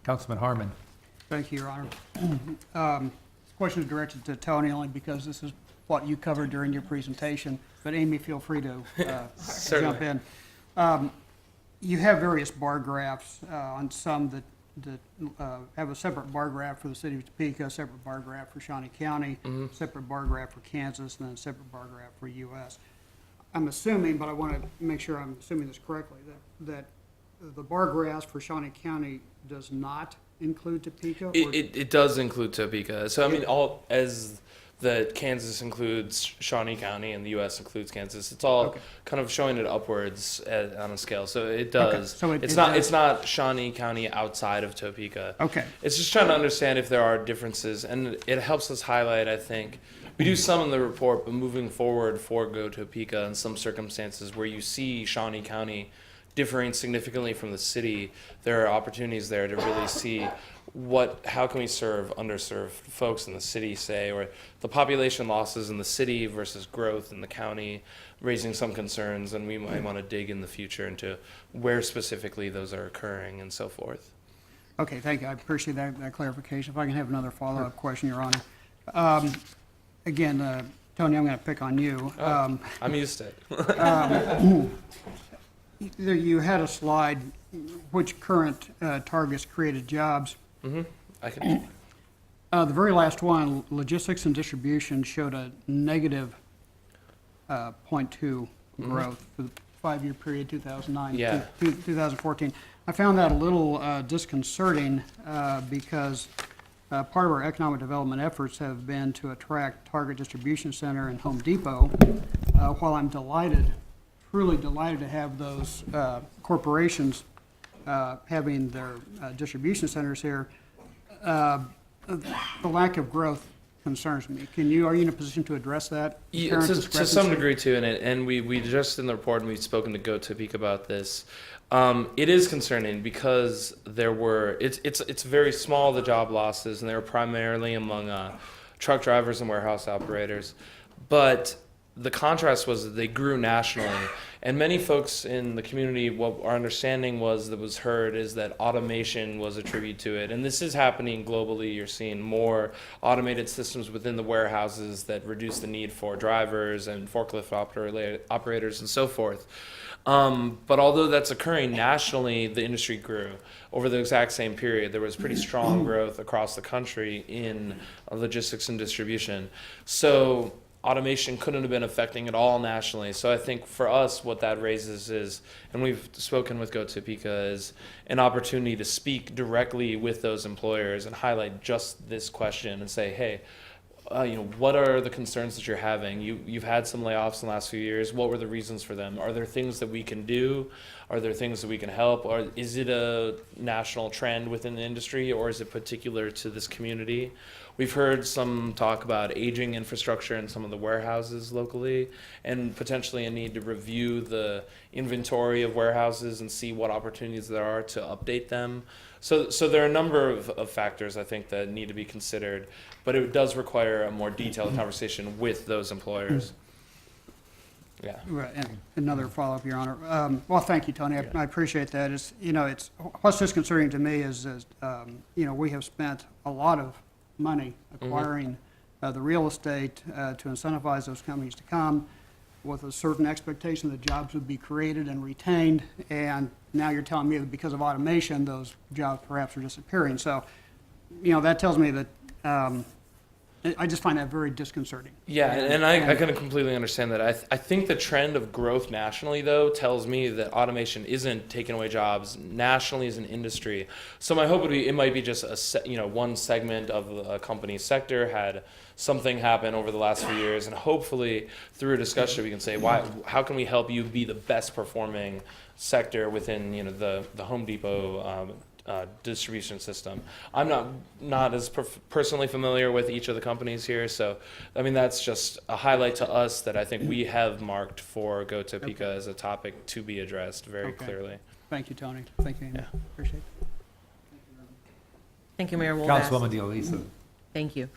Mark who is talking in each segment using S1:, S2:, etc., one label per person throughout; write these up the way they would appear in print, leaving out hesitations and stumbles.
S1: Councilman Harmon.
S2: Thank you, Your Honor. This question is directed to Tony only because this is what you covered during your presentation, but Amy, feel free to jump in. You have various bar graphs on some that have a separate bar graph for the city of Topeka, a separate bar graph for Shawnee County, separate bar graph for Kansas, and then a separate bar graph for U.S. I'm assuming, but I want to make sure I'm assuming this correctly, that the bar graphs for Shawnee County does not include Topeka?
S3: It does include Topeka. So I mean, all as the Kansas includes Shawnee County and the U.S. includes Kansas. It's all kind of showing it upwards on a scale. So it does.
S2: Okay. So
S3: it's not Shawnee County outside of Topeka.
S2: Okay.
S3: It's just trying to understand if there are differences, and it helps us highlight. I think we do some in the report, but moving forward for Go Topeka in some circumstances where you see Shawnee County differing significantly from the city, there are opportunities there to really see how can we serve underserved folks in the city, say, or the population losses in the city versus growth in the county, raising some concerns, and we might want to dig in the future into where specifically those are occurring and so forth.
S2: Okay, thank you. I appreciate that clarification. If I can have another follow-up question, Your Honor. Again, Tony, I'm going to pick on you.
S3: I'm used to it.
S2: You had a slide which current targets created jobs.
S3: I can.
S2: The very last one, logistics and distribution, showed a negative 0.2 growth for the 5-year period, 2009 to 2014. I found that a little disconcerting because part of our economic development efforts have been to attract Target Distribution Center and Home Depot. While I'm truly delighted to have those corporations having their distribution centers here, the lack of growth concerns me. Are you in a position to address that?
S3: Yeah, to some degree too, and we just in the report, and we've spoken to Go Topeka about this. It is concerning because it's very small, the job losses, and they were primarily among truck drivers and warehouse operators, but the contrast was that they grew nationally, and many folks in the community, what our understanding was that was heard is that automation was attributed to it, and this is happening globally. You're seeing more automated systems within the warehouses that reduce the need for drivers and forklift operators and so forth. But although that's occurring nationally, the industry grew over the exact same period. There was pretty strong growth across the country in logistics and distribution. So automation couldn't have been affecting it all nationally. So I think for us, what that raises is, and we've spoken with Go Topeka, is an opportunity to speak directly with those employers and highlight just this question and say, hey, what are the concerns that you're having? You've had some layoffs in the last few years. What were the reasons for them? Are there things that we can do? Are there things that we can help? Or is it a national trend within the industry, or is it particular to this community? We've heard some talk about aging infrastructure in some of the warehouses locally, and potentially a need to review the inventory of warehouses and see what opportunities there are to update them. So there are a number of factors, I think, that need to be considered, but it does require a more detailed conversation with those employers. Yeah.
S2: Right. And another follow-up, Your Honor. Well, thank you, Tony. I appreciate that. It's what's disconcerting to me is we have spent a lot of money acquiring the real estate to incentivize those companies to come with a certain expectation that jobs would be created and retained, and now you're telling me that because of automation, those jobs perhaps are disappearing. So, that tells me that I just find that very disconcerting.
S3: Yeah, and I can completely understand that. I think the trend of growth nationally, though, tells me that automation isn't taking away jobs nationally as an industry. So my hope would be it might be just one segment of a company's sector had something happen over the last few years, and hopefully through a discussion we can say how can we help you be the best performing sector within the Home Depot distribution system. I'm not as personally familiar with each of the companies here, so I mean that's just a highlight to us that I think we have marked for Go Topeka as a topic to be addressed very clearly.
S2: Thank you, Tony. Thank you, Amy.
S3: Yeah.
S2: Appreciate it.
S4: Thank you, Mayor Wolgast.
S1: Councilwoman DeLisa.
S4: Thank you.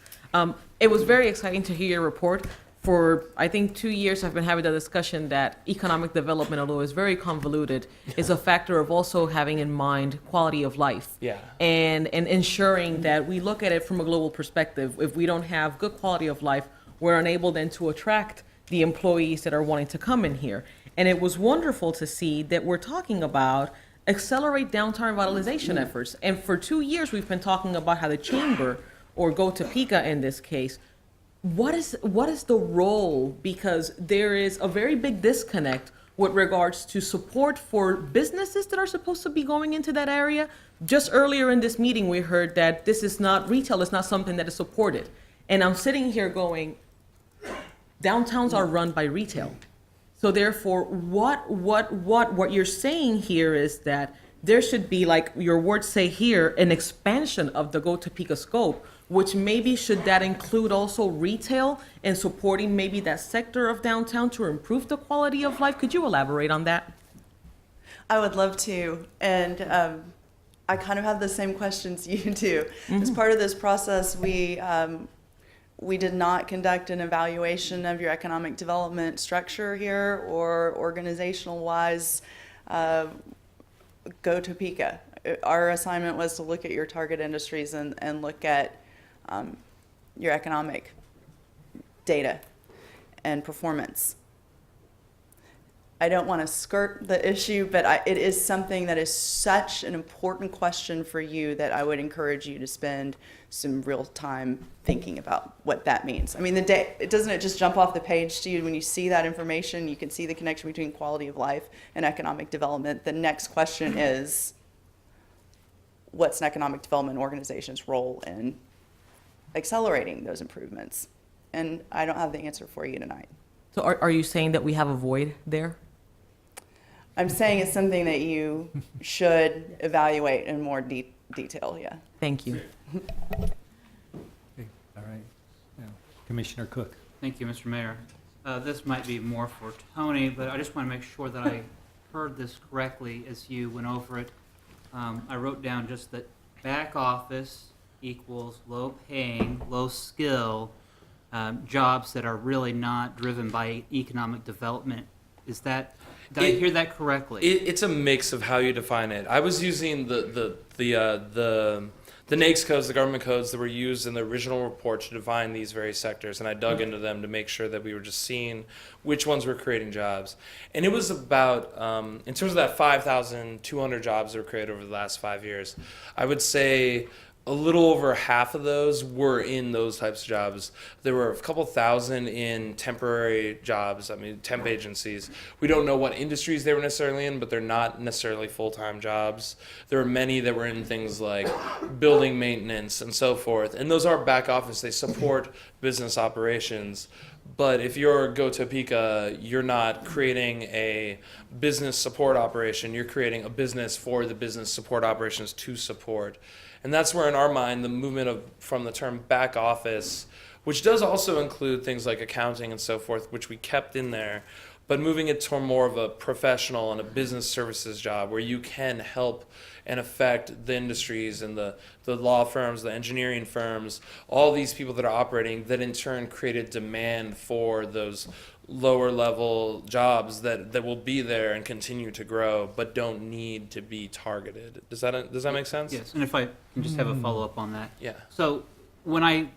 S4: It was very exciting to hear your report.
S1: for I think 2 years I've been having the discussion that economic development, although it's very convoluted, is a factor of also having in mind quality of life.
S3: Yeah.
S1: And ensuring that we look at it from a global perspective. If we don't have good quality of life, we're unable then to attract the employees that are wanting to come in here. And it was wonderful to see that we're talking about accelerate downtown revitalization efforts. And for 2 years, we've been talking about how the chamber, or Go Topeka in this case, what is the role? Because there is a very big disconnect with regards to support for businesses that are supposed to be going into that area. Just earlier in this meeting, we heard that this is not, retail is not something that is supported. And I'm sitting here going, downtowns are run by retail. So therefore, what you're saying here is that there should be, like your words say here, an expansion of the Go Topeka scope, which maybe should that include also retail and supporting maybe that sector of downtown to improve the quality of life? Could you elaborate on that?
S4: I would love to. And I kind of have the same questions you do. As part of this process, we did not conduct an evaluation of your economic development structure here or organizational-wise. Go Topeka. Our assignment was to look at your target industries and look at your economic data and performance. I don't want to skirt the issue, but it is something that is such an important question for you that I would encourage you to spend some real time thinking about what that means. I mean, doesn't it just jump off the page to you when you see that information? You can see the connection between quality of life and economic development. The next question is, what's an economic development organization's role in accelerating those improvements? And I don't have the answer for you tonight.
S1: So are you saying that we have a void there?
S4: I'm saying it's something that you should evaluate in more detail, yeah.
S1: Thank you.
S5: Okay, all right. Now, Commissioner Cook.
S6: Thank you, Mr. Mayor. This might be more for Tony, but I just want to make sure that I heard this correctly as you went over it. I wrote down just that back office equals low paying, low skill jobs that are really not driven by economic development. Did I hear that correctly?
S3: It's a mix of how you define it. I was using the NAICS codes, the government codes that were used in the original report to define these various sectors, and I dug into them to make sure that we were just seeing which ones were creating jobs. And it was about, in terms of that 5,200 jobs that were created over the last 5 years, I would say a little over half of those were in those types of jobs. There were a couple thousand in temporary jobs, temp agencies. We don't know what industries they were necessarily in, but they're not necessarily full-time jobs. There were many that were in things like building maintenance and so forth. And those are back office. They support business operations. But if you're Go Topeka, you're not creating a business support operation. You're creating a business for the business support operations to support. And that's where, in our mind, the movement from the term back office, which does also include things like accounting and so forth, which we kept in there, but moving it to more of a professional and a business services job where you can help and affect the industries and the law firms, the engineering firms, all these people that are operating that in turn created demand for those lower level jobs that will be there and continue to grow but don't need to be targeted. Does that make sense?
S6: Yes, and if I can just have a follow-up on that.
S3: Yeah.
S6: So when I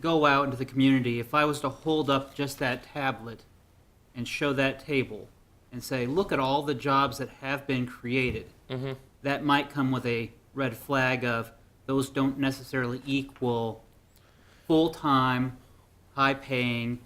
S6: go out into the community, if I was to hold up just that tablet and show that table and say, look at all the jobs that have been created, that might come with a red flag of those don't necessarily equal full-time, high-paying,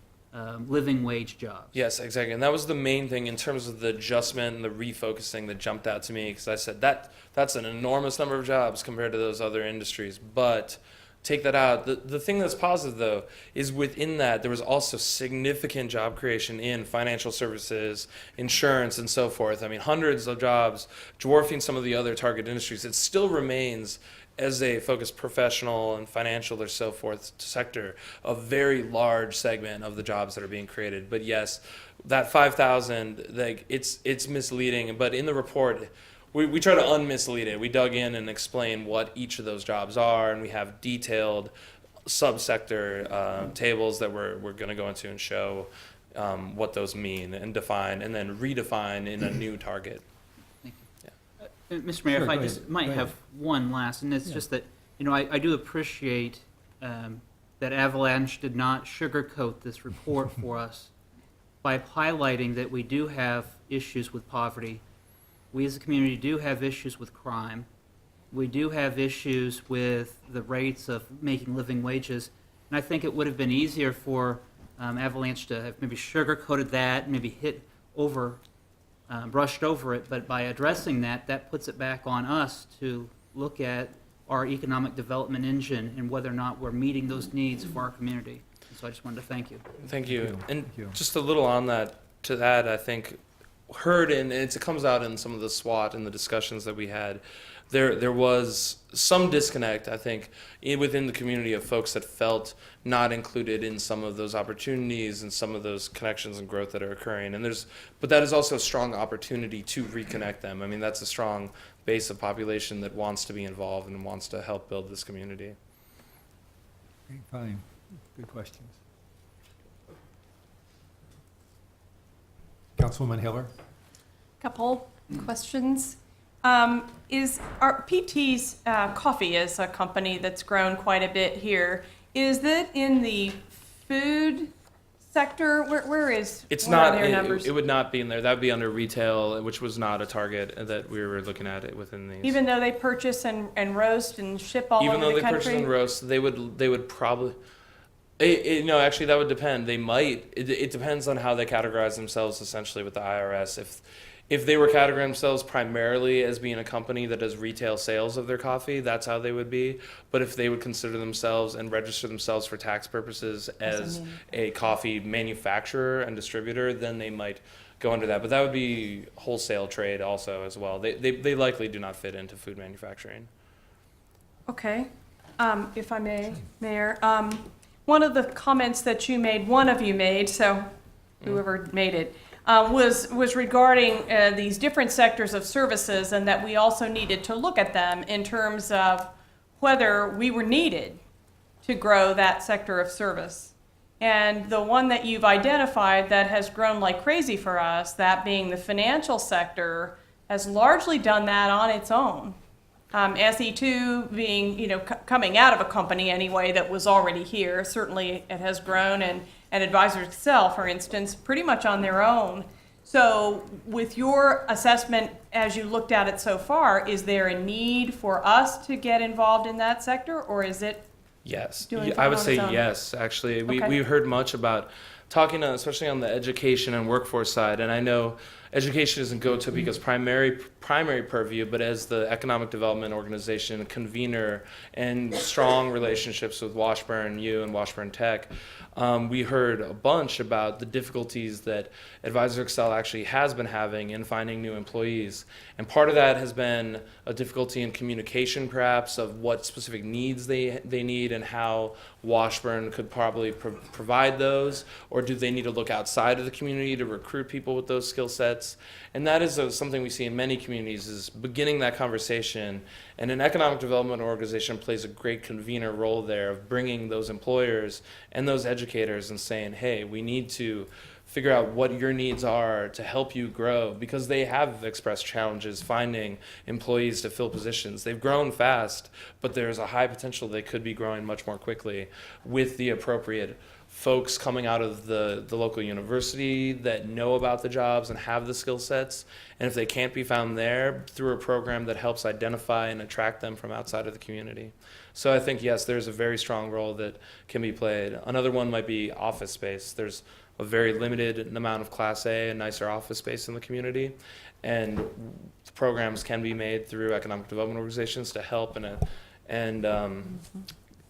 S6: living wage jobs.
S3: Yes, exactly. And that was the main thing in terms of the adjustment and the refocusing that jumped out to me, because I said that's an enormous number of jobs compared to those other industries. But take that out. The thing that's positive, though, is within that there was also significant job creation in financial services, insurance, and so forth. Hundreds of jobs dwarfing some of the other target industries. It still remains, as a focused professional and financial or so forth sector, a very large segment of the jobs that are being created. But yes, that 5,000, it's misleading. But in the report, we try to unmislead it. We dug in and explain what each of those jobs are, and we have detailed subsector tables that we're going to go into and show what those mean and define, and then redefine in a new target.
S6: Mr. Mayor,
S5: Sure,
S6: if I
S5: go
S6: just
S5: ahead.
S6: might
S5: Go
S6: have
S5: ahead.
S6: one last, and it's just that, I do appreciate that Avalanche did not sugarcoat this report for us by highlighting that we do have issues with poverty. We as a community do have issues with crime. We do have issues with the rates of making living wages. And I think it would have been easier for Avalanche to have maybe sugarcoated that, maybe brushed over it. But by addressing that, that puts it back on us to look at our economic development engine and whether or not we're meeting those needs for our community. And so I just wanted to thank you.
S3: Thank you.
S5: you.
S3: And
S5: Thank you.
S3: just a little on that, to that, I think, heard in, and it comes out in some of the SWOT and the discussions that we had, there was some disconnect, I think, within the community of folks that felt not included in some of those opportunities and some of those connections and growth that are occurring. But that is also a strong opportunity to reconnect them. I mean, that's a strong base of population that wants to be involved and wants to help build this community.
S5: Okay, fine. Good questions. Councilwoman Hiller?
S7: Couple questions. Is our PT's Coffee is a company that's grown quite a bit here. Is that in the food sector? Where is?
S3: It's
S7: what are
S3: not.
S7: their numbers?
S3: It would not be in there. That would be under retail, which was not a target that we were looking at it within these.
S7: Even though they purchase and roast and ship all
S3: Even
S7: over
S3: though
S7: the
S3: they
S7: country.
S3: purchase and roast, they would probably. No, actually, that would depend. They might. It depends on how they categorize themselves. Essentially, with the IRS, if they were categorizing themselves primarily as being a company that does retail sales of their coffee, that's how they would be. But if they would consider themselves and register themselves for tax purposes as a coffee manufacturer and distributor, then they might go under that. But that would be wholesale trade also as well. They likely do not fit into food manufacturing.
S7: Okay. If I may, Mayor, one of the comments that one of you made, so whoever made it, was regarding these different sectors of services, and that we also needed to look at them in terms of whether we were needed to grow that sector of service. And the one that you've identified that has grown like crazy for us, that being the financial sector, has largely done that on its own. SE2 being, coming out of a company anyway that was already here, certainly it has grown, and Advisors Excel, for instance, pretty much on their own. So with your assessment, as you looked at it so far, is there a need for us to get involved in that sector, or is it?
S3: Yes,
S7: Doing
S3: I would
S7: on
S3: say
S7: its own?
S3: yes. Actually, we
S7: Okay.
S3: heard much about talking, especially on the education and workforce side. And I know education isn't Topeka's primary purview, but as the economic development organization, convener, and strong relationships with Washburn U and Washburn Tech, we heard a bunch about the difficulties that Advisor Excel actually has been having in finding new employees. And part of that has been a difficulty in communication, perhaps, of what specific needs they need and how Washburn could probably provide those, or do they need to look outside of the community to recruit people with those skill sets? And that is something we see in many communities, is beginning that conversation. And an economic development organization plays a great convener role there of bringing those employers and those educators and saying, hey, we need to figure out what your needs are to help you grow, because they have expressed challenges finding employees to fill positions. They've grown fast, but there's a high potential they could be growing much more quickly with the appropriate folks coming out of the local university that know about the jobs and have the skill sets. And if they can't be found there, through a program that helps identify and attract them from outside of the community. So I think, yes, there's a very strong role that can be played. Another one might be office space. There's a very limited amount of Class A and nicer office space in the community. And programs can be made through economic development organizations to help and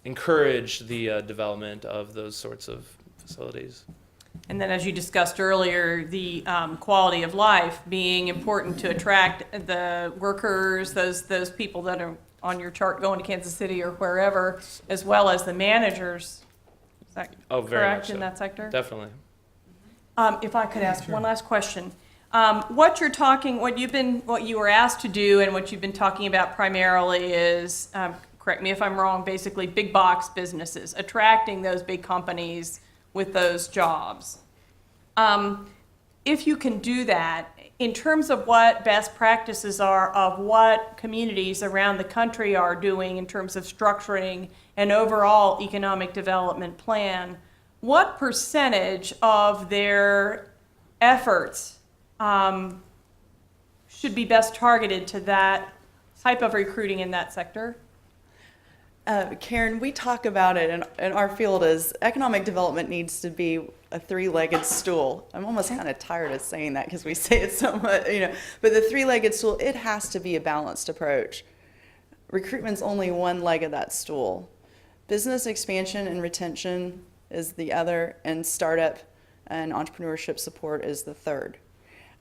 S3: encourage the development of those sorts of facilities.
S7: And then, as you discussed earlier, the quality of life being important to attract the workers, those people that are on your chart going to Kansas City or wherever, as well as the managers. Is that
S3: Very
S7: correct
S3: much so.
S7: in that sector?
S3: Definitely.
S7: If I could ask one last question. What you were asked to do and what you've been talking about primarily is correct me if I'm wrong, basically big box businesses, attracting those big companies with those jobs. If you can do that, in terms of what best practices are of what communities around the country are doing in terms of structuring an overall economic development plan, what percentage of their efforts should be best targeted to that type of recruiting in that sector?
S4: Karen, we talk about it in our field as economic development needs to be a three-legged stool. I'm almost kind of tired of saying that because we say it so much, but the three-legged stool, it has to be a balanced approach. Recruitment's only one leg of that stool. Business expansion and retention is the other, and startup and entrepreneurship support is the third.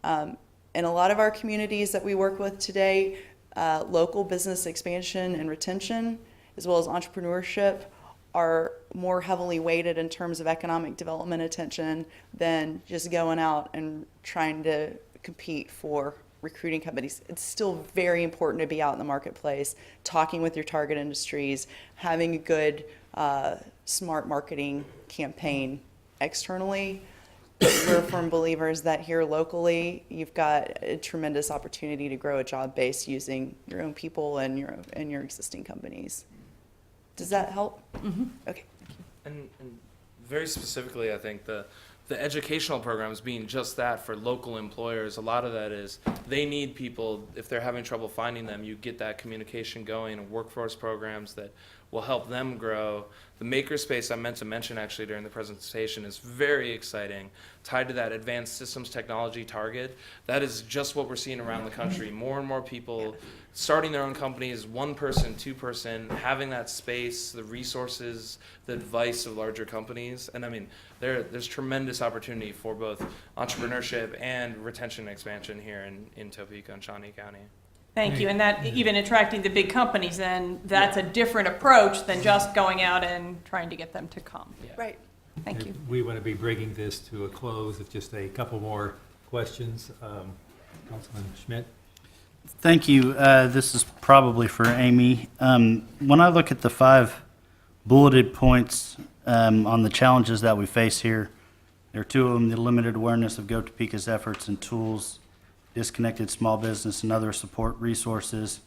S4: In a lot of our communities that we work with today, local business expansion and retention, as well as entrepreneurship, are more heavily weighted in terms of economic development attention than just going out and trying to compete for recruiting companies. It's still very important to be out in the marketplace, talking with your target industries, having a good, smart marketing campaign externally. We're firm believers that here locally, you've got a tremendous opportunity to grow a job base using your own people and your existing companies. Does that help? Mm-hmm. Okay.
S3: And very specifically, I think the educational programs being just that for local employers, a lot of that is they need people. If they're having trouble finding them, you get that communication going and workforce programs that will help them grow. The makerspace I meant to mention actually during the presentation is very exciting, tied to that advanced systems technology target. That is just what we're seeing around the country. More and more people starting their own companies, one person, two person, having that space, the resources, the advice of larger companies. And I mean, there's tremendous opportunity for both entrepreneurship and retention and expansion here in Topeka and Shawnee County.
S7: Thank you. And that even attracting the big companies, then that's a different approach than just going out and trying to get them to come.
S3: Yeah.
S4: Right.
S7: Thank you.
S5: We want to be bringing this to a close with just a couple more questions. Councilman Schmidt?
S8: Thank you. This is probably for Amy. When I look at the 5 bulleted points on the challenges that we face here, there are 2 of them: the limited awareness of Go Topeka's efforts and tools, disconnected small business and other support resources,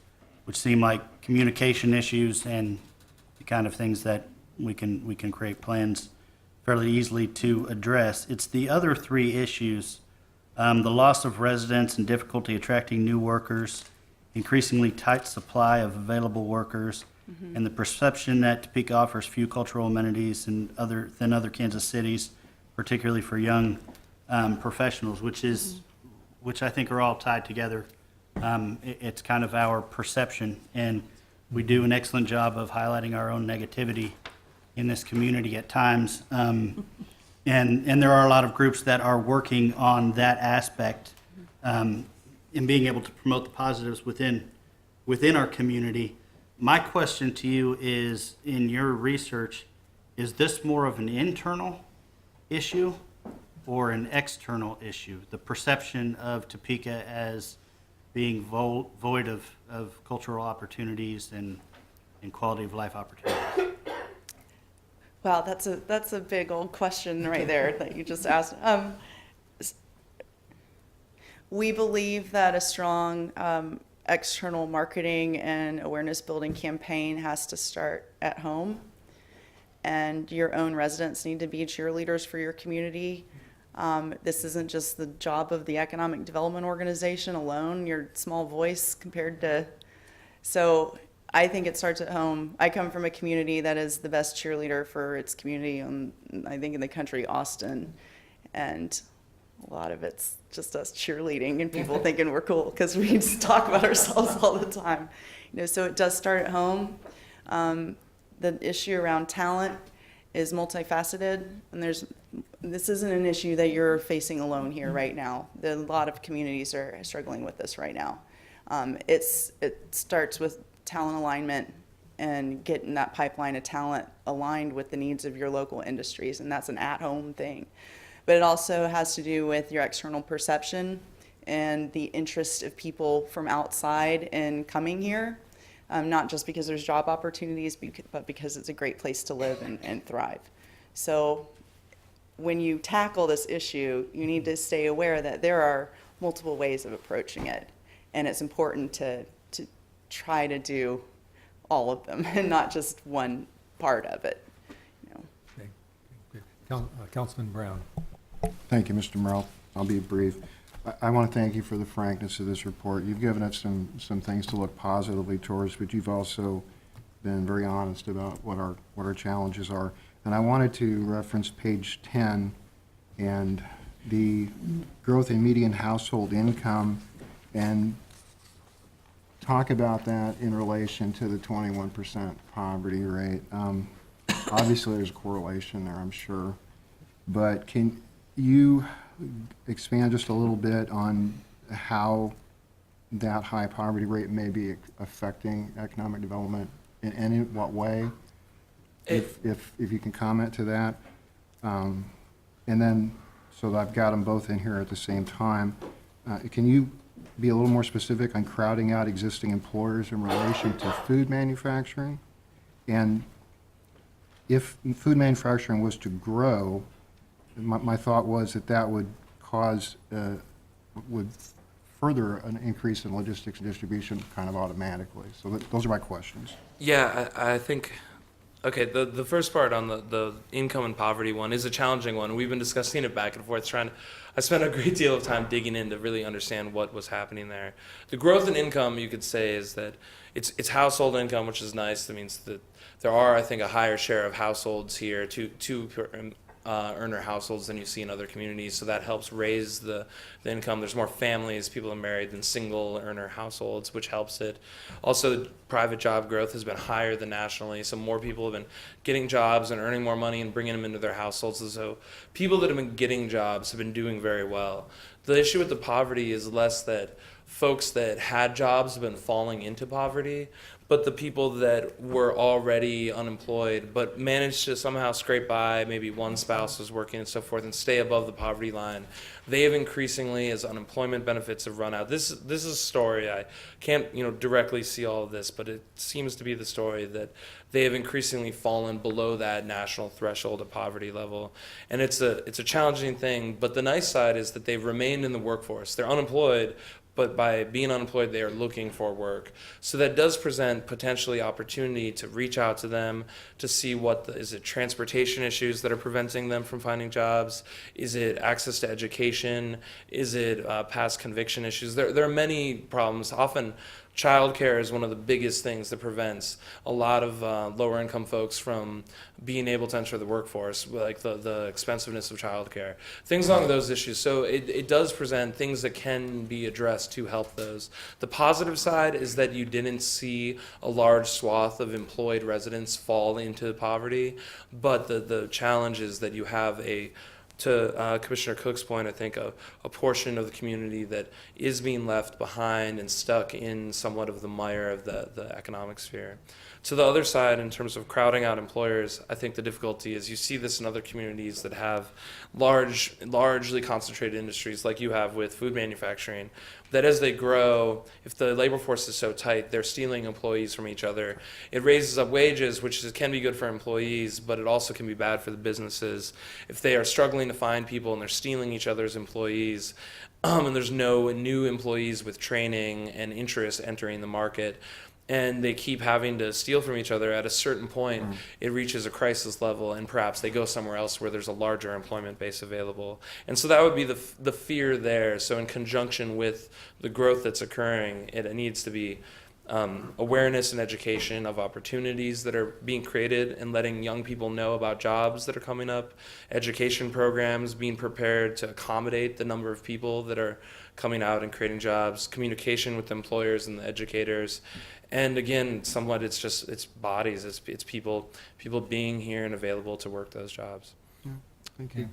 S8: which seem like communication issues and the kind of things that we can create plans fairly easily to address. It's the other 3 issues: the loss of residents and difficulty attracting new workers, increasingly tight supply of available workers, and the perception that Topeka offers few cultural amenities than other Kansas cities, particularly for young professionals, which I think are all tied together. It's kind of our perception, and we do an excellent job of highlighting our own negativity in this community at times. And there are a lot of groups that are working on that aspect in being able to promote the positives within our community. My question to you is, in your research, is this more of an internal issue or an external issue? The perception of Topeka as being void of cultural opportunities and quality of life opportunities?
S4: Wow, that's a big old question right there that you just asked. We believe that a strong external marketing and awareness building campaign has to start at home, and your own residents need to be cheerleaders for your community. This isn't just the job of the economic development organization alone, your small voice compared to, so I think it starts at home. I come from a community that is the best cheerleader for its community, I think in the country, Austin, and a lot of it's just us cheerleading and people thinking we're cool because we just talk about ourselves all the time. So it does start at home. The issue around talent is multifaceted, and this isn't an issue that you're facing alone here right now. A lot of communities are struggling with this right now. It starts with talent alignment and getting that pipeline of talent aligned with the needs of your local industries, and that's an at-home thing. But it also has to do with your external perception and the interest of people from outside in coming here. not just because there's job opportunities, but because it's a great place to live and thrive. So when you tackle this issue, you need to stay aware that there are multiple ways of approaching it. And it's important to try to do all of them and not just one part of it. You know.
S5: Okay, good. Councilman Brown.
S9: Thank you, Mr. Merrill. I'll be brief. I want to thank you for the frankness of this report. You've given us some things to look positively towards, but you've also been very honest about what our challenges are. And I wanted to reference page 10 and the growth in median household income and talk about that in relation to the 21% poverty rate. Obviously, there's a correlation there, I'm sure. But can you expand just a little bit on how that high poverty rate may be affecting economic development and in what way? If you can comment to that. And then, so that I've got them both in here at the same time, can you be a little more specific on crowding out existing employers in relation to food manufacturing? And if food manufacturing was to grow, my thought was that would cause, would further an increase in logistics and distribution kind of automatically. So those are my questions.
S3: Yeah, I think, okay, the first part on the income and poverty one is a challenging one. We've been discussing it back and forth, I spent a great deal of time digging in to really understand what was happening there. The growth in income, you could say, is that it's household income, which is nice. That means that there are, I think, a higher share of households here, two earner households than you see in other communities, so that helps raise the income. There's more families, people are married, than single earner households, which helps it. Also, private job growth has been higher than nationally, so more people have been getting jobs and earning more money and bringing them into their households. So people that have been getting jobs have been doing very well. The issue with the poverty is less that folks that had jobs have been falling into poverty, but the people that were already unemployed but managed to somehow scrape by, maybe one spouse was working and so forth, and stay above the poverty line, they have increasingly, as unemployment benefits have run out. This is a story. I can't directly see all of this, but it seems to be the story that they have increasingly fallen below that national threshold of poverty level. And it's a challenging thing, but the nice side is that they've remained in the workforce. They're unemployed, but by being unemployed, they are looking for work. So that does present potentially opportunity to reach out to them, to see is it transportation issues that are preventing them from finding jobs? Is it access to education? Is it past conviction issues? There are many problems. Often, childcare is one of the biggest things that prevents a lot of lower income folks from being able to enter the workforce, like the expensiveness of childcare, things along those issues. So it does present things that can be addressed to help those. The positive side is that you didn't see a large swath of employed residents fall into poverty, but the challenge is that you have to Commissioner Cook's point, I think a portion of the community that is being left behind and stuck in somewhat of the mire of the economic sphere. To the other side, in terms of crowding out employers, I think the difficulty is you see this in other communities that have largely concentrated industries like you have with food manufacturing, that as they grow, if the labor force is so tight, they're stealing employees from each other. It raises up wages, which can be good for employees, but it also can be bad for the businesses. If they are struggling to find people and they're stealing each other's employees, and there's no new employees with training and interest entering the market, and they keep having to steal from each other, at a certain point, it reaches a crisis level, and perhaps they go somewhere else where there's a larger employment base available. And so that would be the fear there. So in conjunction with the growth that's occurring, it needs to be awareness and education of opportunities that are being created and letting young people know about jobs that are coming up, education programs, being prepared to accommodate the number of people that are coming out and creating jobs, communication with employers and the educators. And again, somewhat it's bodies, it's people being here and available to work those jobs.
S9: Yeah, thank you.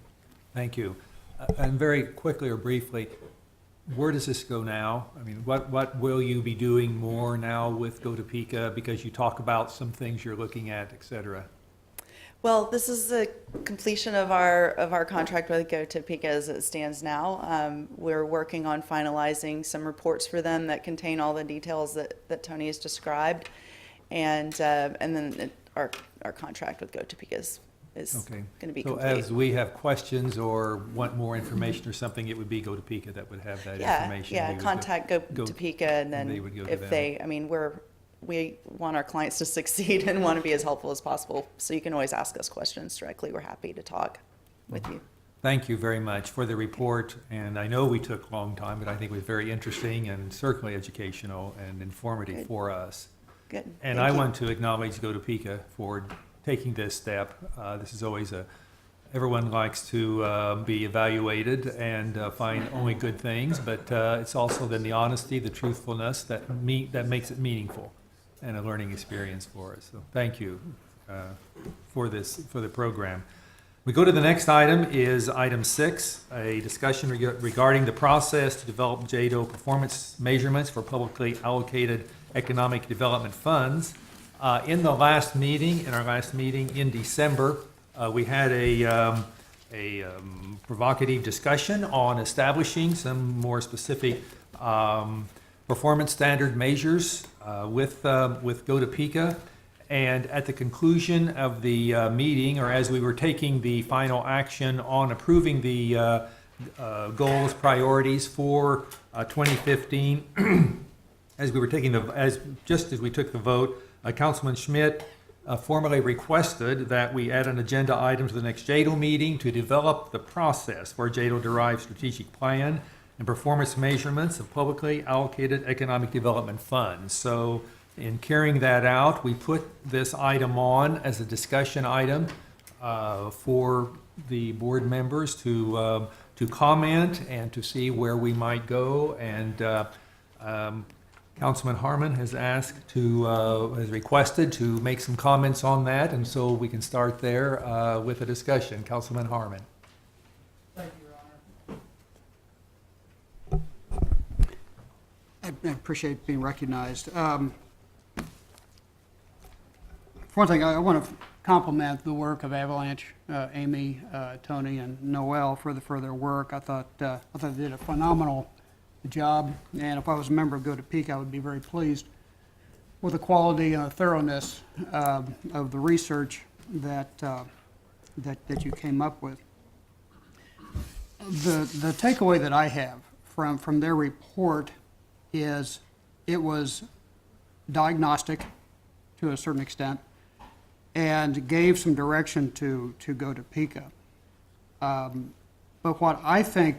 S5: Thank you. And very quickly or briefly, where does this go now? I mean, what will you be doing more now with Go Topeka? Because you talk about some things you're looking at, et cetera.
S4: Well, this is the completion of our contract with Go Topeka as it stands now. We're working on finalizing some reports for them that contain all the details that Tony has described, and then our contract with Go Topeka is
S5: Okay.
S4: going to be
S5: So
S4: complete.
S5: as we have questions or want more information or something, it would be Go Topeka that would have that information.
S4: Yeah,
S5: We would
S4: contact Go Topeka, and then
S5: they would go to
S4: if
S5: them.
S4: they, I mean, we want our clients to succeed and want to be as helpful as possible. So you can always ask us questions directly. We're happy to talk with you.
S5: Thank you very much for the report, and I know we took a long time, but I think it was very interesting and certainly educational and informative
S4: Good.
S5: for us.
S4: Good.
S5: And
S4: Thank
S5: I
S4: you.
S5: want to acknowledge Go Topeka for taking this step. This is always everyone likes to be evaluated and find only good things, but it's also then the honesty, the truthfulness that makes it meaningful and a learning experience for us. So thank you for the program. We go to the next item is item 6, a discussion regarding the process to develop JEDO performance measurements for publicly allocated economic development funds. In our last meeting in December, we had a provocative discussion on establishing some more specific performance standard measures with Go Topeka. And at the conclusion of the meeting, or as we were taking the final action on approving the goals, priorities for 2015, as we took the vote, Councilman Schmidt formally requested that we add an agenda item to the next JEDO meeting to develop the process for JEDO-derived strategic plan and performance measurements of publicly allocated economic development funds. So in carrying that out, we put this item on as a discussion item for the board members to comment and to see where we might go. And Councilman Harmon has requested to make some comments on that, and so we can start there with a discussion. Councilman Harmon.
S2: Thank you, Your Honor. I appreciate being recognized. For one thing, I want to compliment the work of Avalanche, Amy, Tony, and Noel for their work. I thought they did a phenomenal job, and if I was a member of Go Topeka, I would be very pleased with the quality and the thoroughness of the research that you came up with. The takeaway that I have from their report is it was diagnostic to a certain extent and gave some direction to Go Topeka. But what I think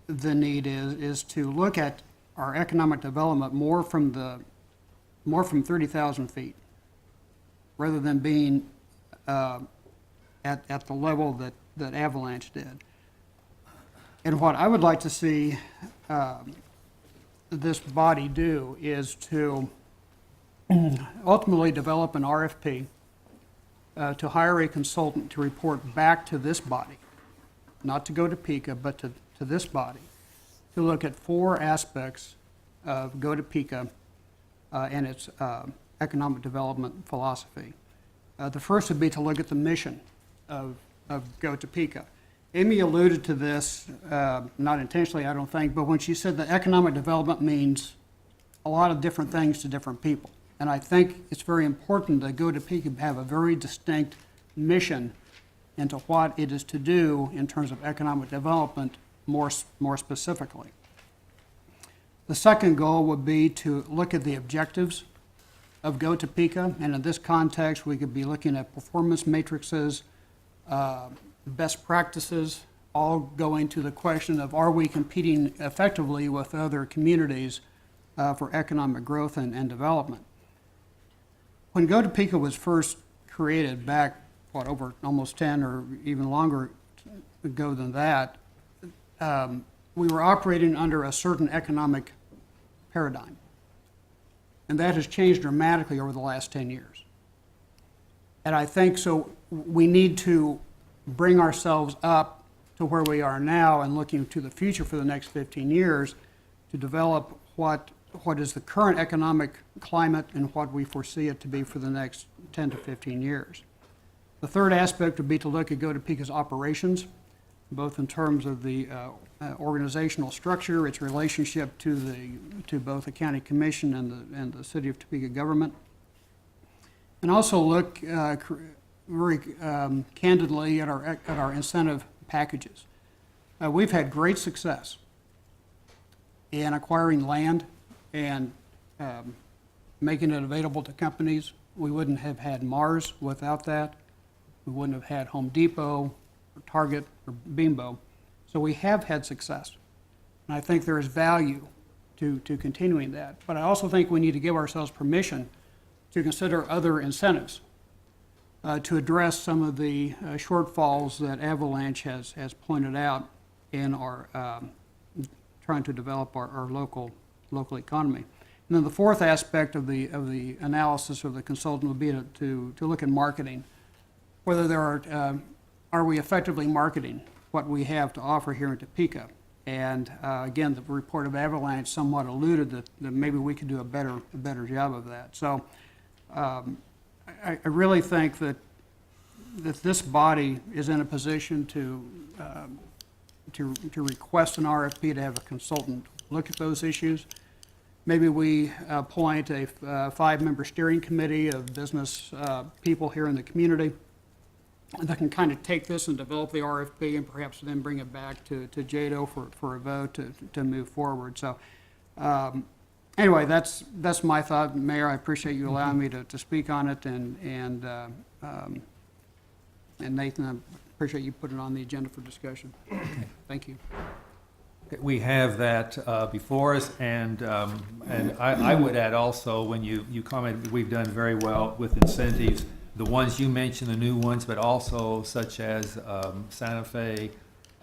S2: the need is to look at our economic development more from 30,000 feet, rather than being at the level that Avalanche did. And what I would like to see this body do is to ultimately develop an RFP to hire a consultant to report back to this body, not to Go Topeka, but to this body, to look at 4 aspects of Go Topeka and its economic development philosophy. The first would be to look at the mission of Go Topeka. Amy alluded to this, not intentionally, I don't think, but when she said that economic development means a lot of different things to different people. And I think it's very important that Go Topeka have a very distinct mission into what it is to do in terms of economic development more specifically. The second goal would be to look at the objectives of Go Topeka, and in this context, we could be looking at performance matrices, best practices, all going to the question of, are we competing effectively with other communities for economic growth and development? When Go Topeka was first created back, over almost 10 or even longer ago than that, we were operating under a certain economic paradigm. And that has changed dramatically over the last 10 years. And I think so we need to bring ourselves up to where we are now and looking to the future for the next 15 years to develop what is the current economic climate and what we foresee it to be for the next 10 to 15 years. The third aspect would be to look at Go-Topeka's operations, both in terms of the organizational structure, its relationship to both the county commission and the city of Topeka government. And also look very candidly at our incentive packages. We've had great success in acquiring land and making it available to companies. We wouldn't have had Mars without that. We wouldn't have had Home Depot, or Target, or Bimbo. So we have had success. And I think there is value to continuing that. But I also think we need to give ourselves permission to consider other incentives to address some of the shortfalls that Avalanche has pointed out in our trying to develop our local economy. And then the fourth aspect of the analysis of the consultant would be to look at marketing, whether there are we effectively marketing what we have to offer here in Topeka. And again, the report of Avalanche somewhat alluded that maybe we could do a better job of that. So I really think that this body is in a position to request an RFP to have a consultant look at those issues. Maybe we appoint a 5-member steering committee of business people here in the community that can kind of take this and develop the RFP and perhaps then bring it back to JEDO for a vote to move forward. So anyway, that's my thought. Mayor, I appreciate you allowing me to speak on it, and Nathan, I appreciate you putting it on the agenda for discussion. Thank you.
S5: We have that before us, and I would add also, when you commented, we've done very well with incentives, the ones you mentioned, the new ones, but also such as Santa Fe,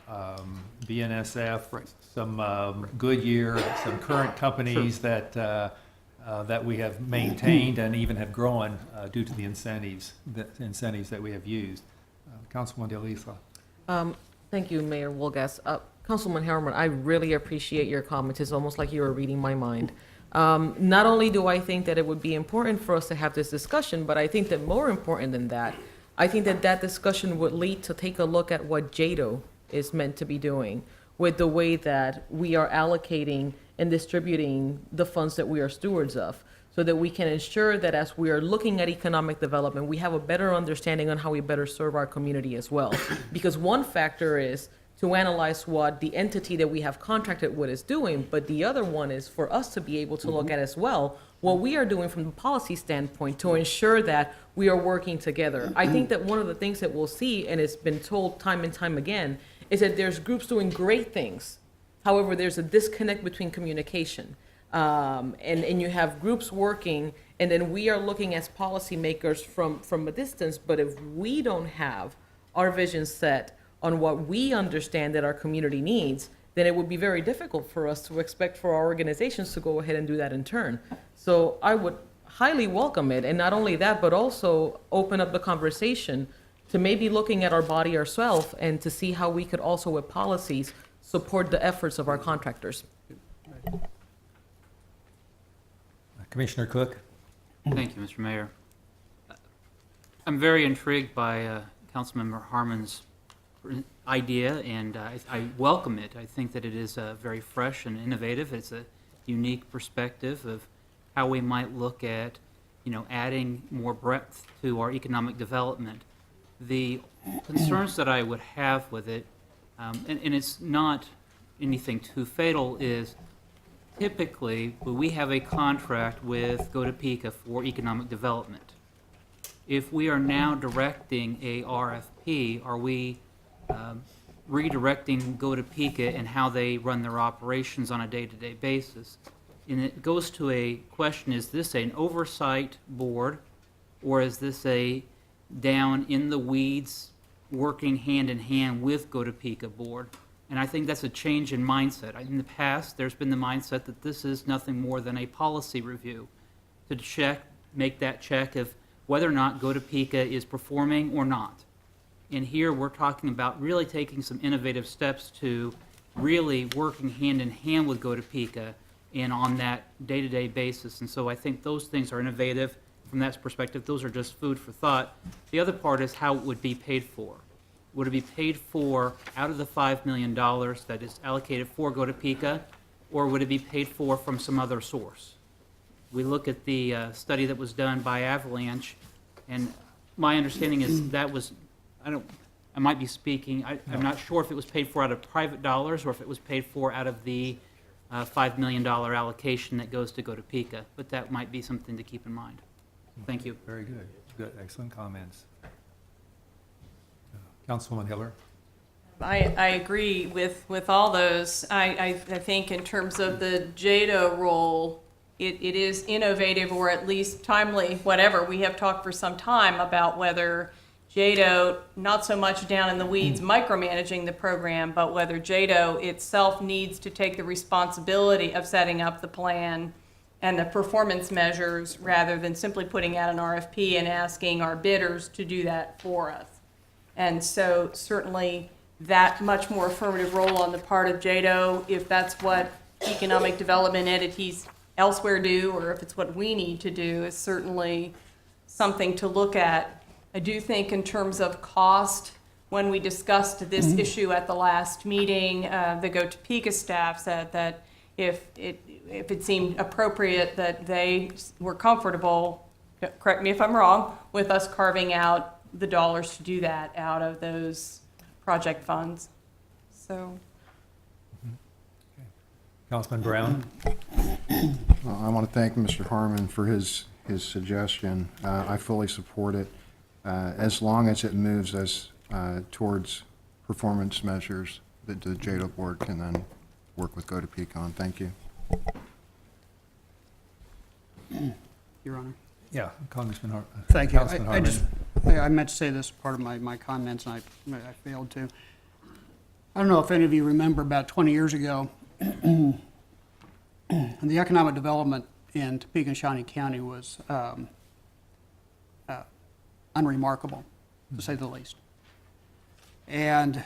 S5: BNSF, some Goodyear, some current companies that we have maintained and even have grown due to the incentives that we have used. Councilwoman Del Isla.
S1: Thank you, Mayor Wolgast. Councilman Harriman, I really appreciate your comments. It's almost like you were reading my mind. Not only do I think that it would be important for us to have this discussion, but I think that more important than that, I think that discussion would lead to take a look at what JEDO is meant to be doing with the way that we are allocating and distributing the funds that we are stewards of, so that we can ensure that as we are looking at economic development, we have a better understanding on how we better serve our community as well. Because one factor is to analyze what the entity that we have contracted with is doing, but the other one is for us to be able to look at as well what we are doing from the policy standpoint to ensure that we are working together. I think that one of the things that we'll see, and it's been told time and time again, is that there's groups doing great things. However, there's a disconnect between communication. And you have groups working, and then we are looking as policymakers from a distance, but if we don't have our vision set on what we understand that our community needs, then it would be very difficult for us to expect for our organizations to go ahead and do that in turn. So I would highly welcome it, and not only that, but also open up the conversation to maybe looking at our body ourselves and to see how we could also, with policies, support the efforts of our contractors.
S5: Commissioner Cook.
S6: Thank you, Mr. Mayor. I'm very intrigued by Councilmember Harmon's idea, and I welcome it. I think that it is very fresh and innovative. It's a unique perspective of how we might look at, adding more breadth to our economic development. The concerns that I would have with it, and it's not anything too fatal, is typically when we have a contract with Go-Topeka for economic development, if we are now directing a RFP, are we redirecting Go-Topeka and how they run their operations on a day-to-day basis? And it goes to a question, is this an oversight board, or is this a down in the weeds, working hand in hand with Go-Topeka board? And I think that's a change in mindset. In the past, there's been the mindset that this is nothing more than a policy review to make that check of whether or not Go-Topeka is performing or not. And here we're talking about really taking some innovative steps to really working hand in hand with Go-Topeka and on that day-to-day basis. And so I think those things are innovative, from that perspective, those are just food for thought. The other part is how it would be paid for. Would it be paid for out of the $5 million that is allocated for Go Topeka, or would it be paid for from some other source? We look at the study that was done by Avalanche, and my understanding is that was, I might be speaking, I'm not sure if it was paid for out of private dollars or if it was paid for out of the $5 million allocation that goes to Go Topeka, but that might be something to keep in mind. Thank you.
S5: Very good. Good, excellent comments. Councilwoman Hiller?
S7: I agree with all those. I think in terms of the JEDO role, it is innovative or at least timely, whatever. We have talked for some time about whether JEDO, not so much down in the weeds micromanaging the program, but whether JEDO itself needs to take the responsibility of setting up the plan and the performance measures rather than simply putting out an RFP and asking our bidders to do that for us. And so certainly that much more affirmative role on the part of JEDO, if that's what economic development entities elsewhere do, or if it's what we need to do, is certainly something to look at. I do think in terms of cost, when we discussed this issue at the last meeting, the Go Topeka staff said that if it seemed appropriate that they were comfortable, correct me if I'm wrong, with us carving out the dollars to do that out of those project funds. So.
S5: Councilman Brown?
S9: Well, I want to thank Mr. Harmon for his suggestion. I fully support it, as long as it moves us towards performance measures that the JEDO board can then work with Go Topeka on. Thank you.
S2: Your Honor.
S5: Yeah, Congressman Harmon.
S2: Thank you.
S5: Councilman
S2: I just,
S5: Harmon.
S2: I meant to say this part of my comments, and I failed to. I don't know if any of you remember about 20 years ago, the economic development in Topeka and Shawnee County was unremarkable, to say the least. And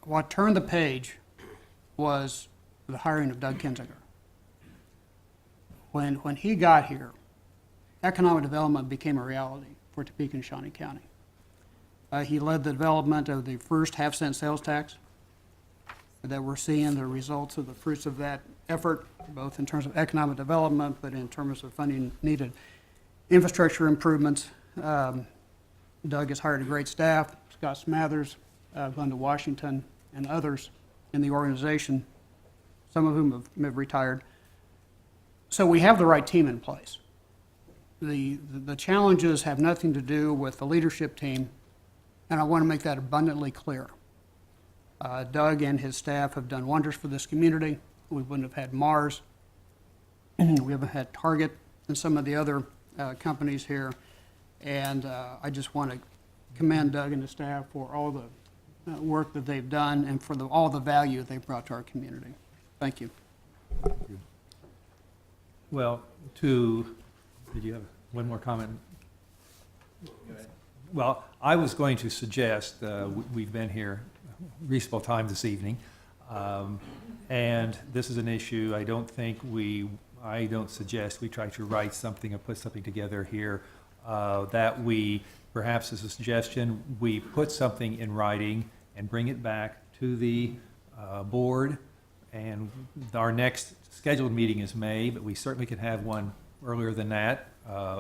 S2: what turned the page was the hiring of Doug Kinzinger. When he got here, economic development became a reality for Topeka and Shawnee County. He led the development of the first half-cent sales tax, that we're seeing the results of the fruits of that effort, both in terms of economic development, but in terms of funding needed infrastructure improvements. Doug has hired a great staff, Scott Smathers, Glenda Washington, and others in the organization, some of whom have retired. So we have the right team in place. The challenges have nothing to do with the leadership team, and I want to make that abundantly clear. Doug and his staff have done wonders for this community. We wouldn't have had Mars. We haven't had Target and some of the other companies here. And I just want to commend Doug and the staff for all the work that they've done and for all the value they've brought to our community. Thank you.
S5: Well, did you have one more comment? Well, I was going to suggest, we've been here reasonable time this evening, and this is an issue I don't suggest we try to write something or put something together here, that we, perhaps as a suggestion, we put something in writing and bring it back to the board. And our next scheduled meeting is May, but we certainly could have one earlier than that,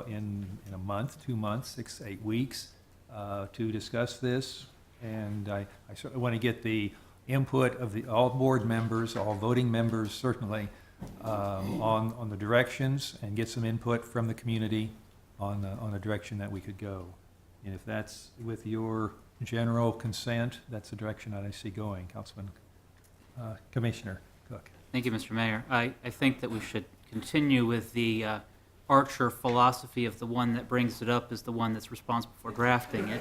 S5: in a month, 2 months, 6, 8 weeks, to discuss this. And I certainly want to get the input of all board members, all voting members certainly, on the directions, and get some input from the community on the direction that we could go. And if that's with your general consent, that's the direction that I see going. Councilman, Commissioner Cook.
S6: Thank you, Mr. Mayor. I think that we should continue with the Archer philosophy of the one that brings it up is the one that's responsible for drafting it.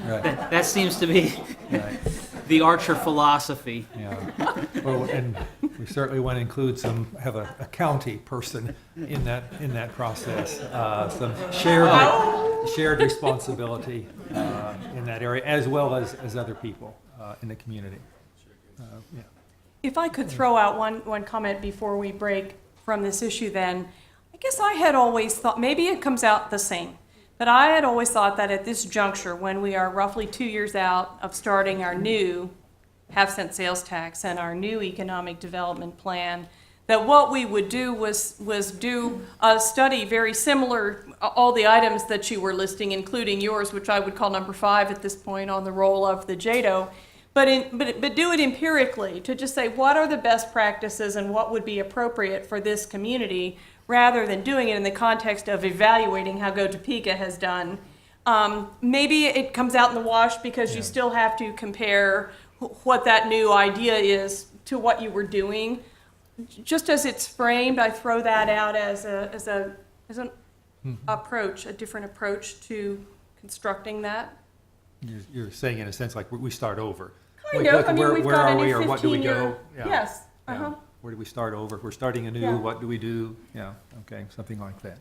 S5: Right.
S6: That seems to be
S5: Right.
S6: the Archer philosophy.
S5: Yeah. Well, and we certainly want to include have a county person in that process, some shared responsibility in that area, as well as other people in the community. Yeah.
S7: If I could throw out one comment before we break from this issue then. I guess I had always thought, maybe it comes out the same, but I had always thought that at this juncture, when we are roughly 2 years out of starting our new half-cent sales tax and our new economic development plan, that what we would do was do a study very similar, all the items that you were listing, including yours, which I would call number 5 at this point on the role of the JEDO, but do it empirically to just say what are the best practices and what would be appropriate for this community, rather than doing it in the context of evaluating how Go Topeka has done. Maybe it comes out in the wash because you still have to compare what that new idea is to what you were doing. Just as it's framed, I throw that out as an approach, a different approach to constructing that.
S5: You're saying in a sense like we start over.
S7: Kind
S5: Like,
S7: of. I mean,
S5: where-
S7: we've
S5: where
S7: got
S5: are
S7: a
S5: we
S7: new
S5: or what do we
S7: 15-year.
S5: go? Yeah.
S7: Yes.
S5: Yeah. Where do we start over? If we're starting anew,
S7: Yeah.
S5: what do we do? Yeah, okay, something like that.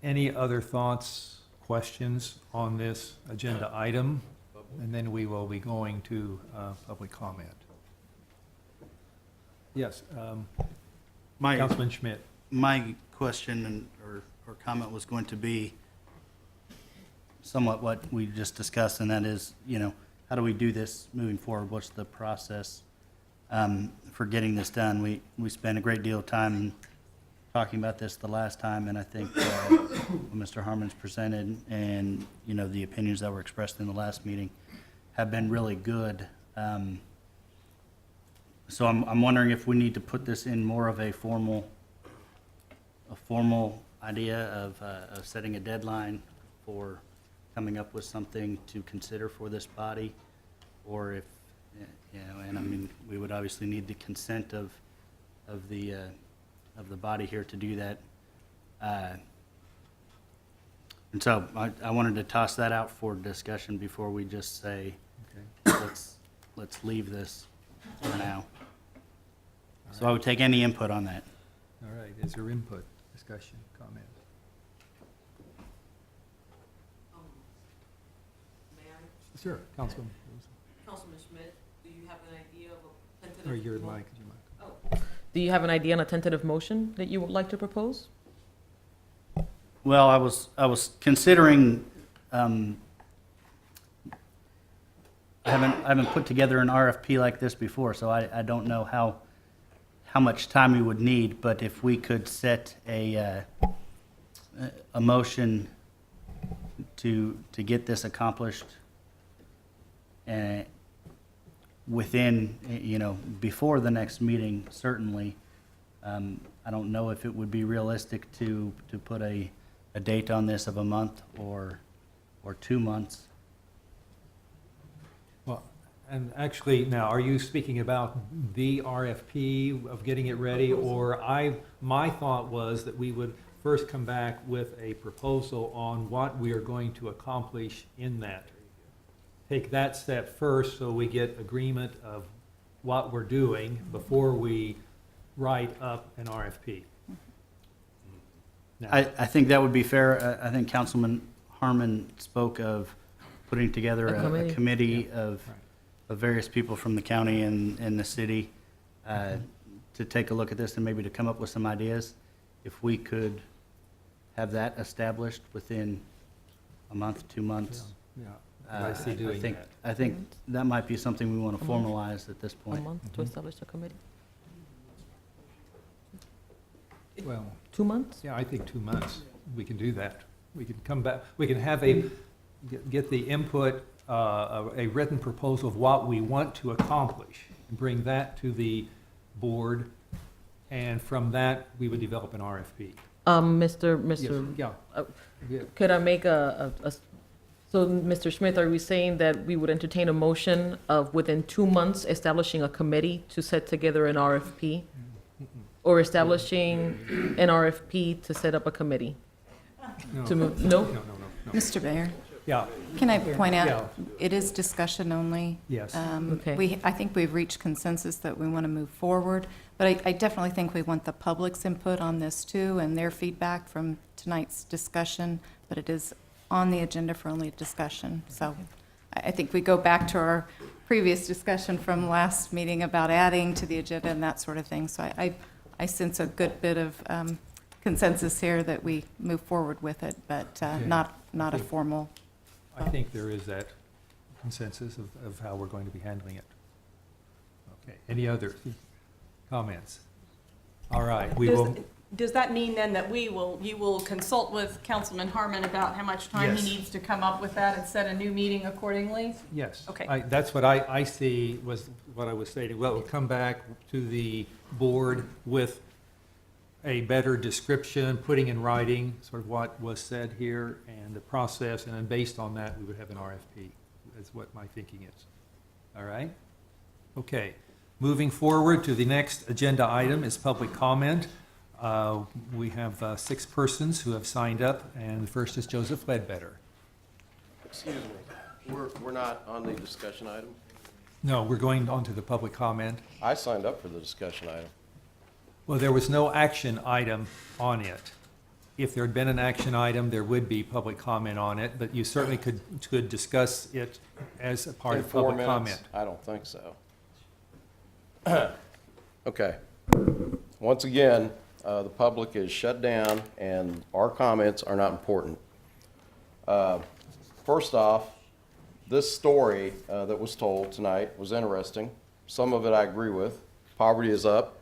S5: Any other thoughts, questions on this agenda item? And then we will be going to public comment. Yes,
S8: My,
S5: Councilman Schmidt.
S8: my question or comment was going to be somewhat what we just discussed, and that is, how do we do this moving forward? What's the process for getting this done? We spent a great deal of time talking about this the last time, and I think what Mr. Harmon's presented and, the opinions that were expressed in the last meeting have been really good. So I'm wondering if we need to put this in more of a formal idea of setting a deadline for coming up with something to consider for this body, or if, and I mean, we would obviously need the consent of the body here to do that. And so I wanted to toss that out for discussion before we just say, let's leave this for now. So I would take any input on that.
S5: All right, is there input, discussion, comment? Sure, Councilman.
S1: Councilman Schmidt, do you have an idea of a tentative?
S5: Or your mic,
S1: Do you have an idea on a tentative motion that you would like to propose?
S8: Well, I was considering, I haven't put together an RFP like this before, so I don't know how much time we would need, but if we could set a motion to get this accomplished within, before the next meeting, certainly. I don't know if it would be realistic to put a date on this of a month or 2 months.
S5: Well, and actually, now, are you speaking about the RFP of getting it ready? Or my thought was that we would first come back with a proposal on what we are going to accomplish in that. Take that step first so we get agreement of what we're doing before we write up an RFP. Now,
S8: I think that would be fair. I think Councilman Harmon spoke of putting together
S1: A committee.
S8: a committee of various people from the county and the city to take a look at this and maybe to come up with some ideas. If we could have that established within a month, 2 months.
S5: yeah, I see doing
S8: think,
S5: that.
S8: I think that might be something we want to
S1: A month.
S8: formalize at this
S1: A
S8: point.
S1: month to establish a committee?
S5: Well,
S1: 2 months?
S5: yeah, I think 2 months, we can do that. We can come back, we can have get the input, a written proposal of what we want to accomplish, and bring that to the board, and from that, we would develop an RFP.
S1: Mr.
S5: Yeah. Yeah.
S1: Could I make so, Mr. Schmidt, are we saying that we would entertain a motion of within 2 months establishing a committee to set together an RFP? Or establishing an RFP to set up a committee?
S5: No.
S1: To move, no?
S5: No.
S10: Mr. Mayor,
S5: Yeah,
S10: can I point
S5: Yeah.
S10: out, it is discussion only.
S5: yes.
S1: Okay.
S10: I think we've reached consensus that we want to move forward, but I definitely think we want the public's input on this too, and their feedback from tonight's discussion, but it is on the agenda for only discussion. So I think we go back to our previous discussion from last meeting about adding to the agenda and that sort of thing. So I sense a good bit of consensus here that we move forward with it, but not a formal.
S5: I think there is that consensus of how we're going to be handling it. Okay, any other comments? All right, we will,
S7: Does that mean then that you will consult with Councilman Harmon about how much time
S5: Yes.
S7: he needs to come up with that and set a new meeting accordingly?
S5: yes.
S7: Okay.
S5: That's what I see was what I was stating. Well, we'll come back to the board with a better description, putting in writing sort of what was said here and the process, and then based on that, we would have an RFP, is what my thinking is. All right? Okay. Moving forward to the next agenda item is public comment. We have 6 persons who have signed up, and the first is Joseph Ledbetter.
S11: Excuse me, we're not on the discussion item?
S5: No, we're going on to the public comment.
S11: I signed up for the discussion item.
S5: Well, there was no action item on it. If there had been an action item, there would be public comment on it, but you certainly could discuss it as a part
S11: In
S5: of
S11: 4
S5: public
S11: minutes?
S5: comment.
S11: I don't think so. Okay. Once again, the public is shut down and our comments are not important. First off, this story that was told tonight was interesting. Some of it I agree with. Poverty is up.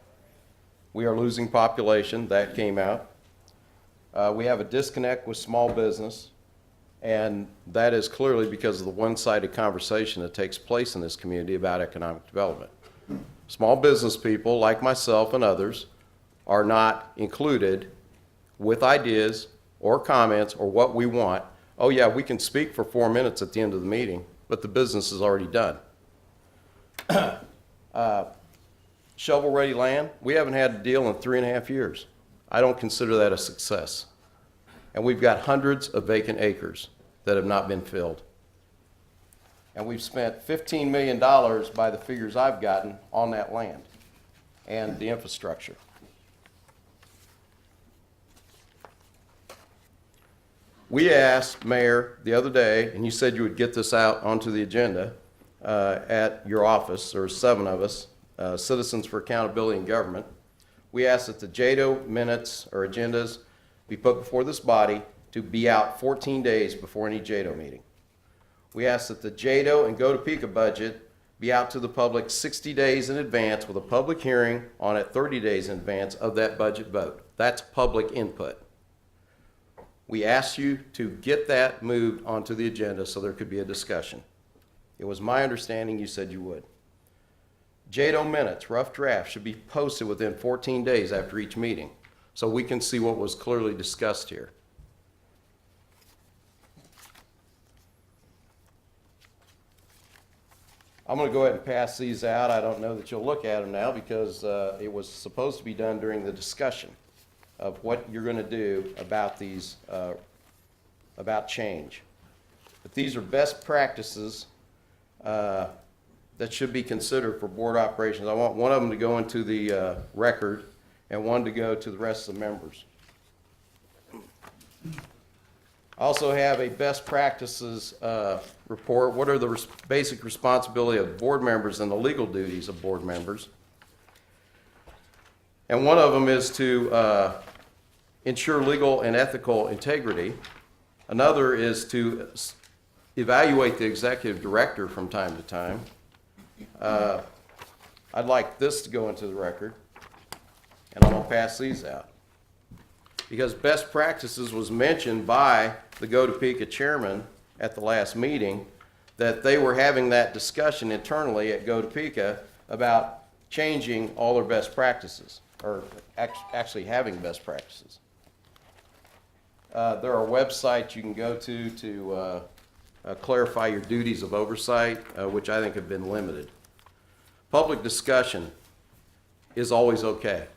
S11: We are losing population. That came out. We have a disconnect with small business, and that is clearly because of the one-sided conversation that takes place in this community about economic development. Small business people, like myself and others, are not included with ideas or comments or what we want. Oh yeah, we can speak for 4 minutes at the end of the meeting, but the business is already done. Shovel-ready land, we haven't had a deal in 3.5 years. I don't consider that a success. And we've got hundreds of vacant acres that have not been filled. And we've spent $15 million by the figures I've gotten on that land and the infrastructure. We asked Mayor the other day, and you said you would get this out onto the agenda at your office. There were 7 of us, Citizens for Accountability in Government. We asked that the JEDO minutes or agendas be put before this body to be out 14 days before any JEDO meeting. We asked that the JEDO and Go Topeka budget be out to the public 60 days in advance with a public hearing on it 30 days in advance of that budget vote. That's public input. We asked you to get that moved onto the agenda so there could be a discussion. It was my understanding you said you would. JEDO minutes, rough draft, should be posted within 14 days after each meeting so we can see what was clearly discussed here. I'm going to go ahead and pass these out. I don't know that you'll look at them now because it was supposed to be done during the discussion of what you're going to do about these, about change. But these are best practices that should be considered for board operations. I want one of them to go into the record and one to go to the rest of the members. I also have a best practices report. What are the basic responsibility of board members and the legal duties of board members? And one of them is to ensure legal and ethical integrity. Another is to evaluate the executive director from time to time. I'd like this to go into the record, and I'm going to pass these out. Because best practices was mentioned by the Go Topeka chairman at the last meeting, that they were having that discussion internally at Go Topeka about changing all their best practices, or actually having best practices. There are websites you can go to clarify your duties of oversight, which I think have been limited. Public discussion is always okay,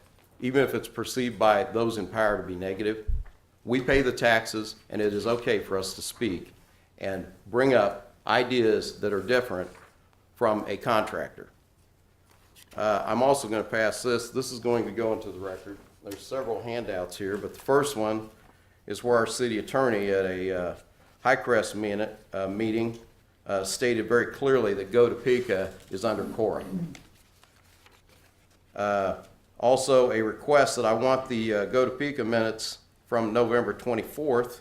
S11: even if it's perceived by those in power to be negative. We pay the taxes, and it is okay for us to speak and bring up ideas that are different from a contractor. I'm also going to pass this. This is going to go into the record. There's several handouts here, but the first one is where our city attorney at a Highcrest meeting stated very clearly that Go Topeka is under CORA. Also, a request that I want the Go Topeka minutes from November 24th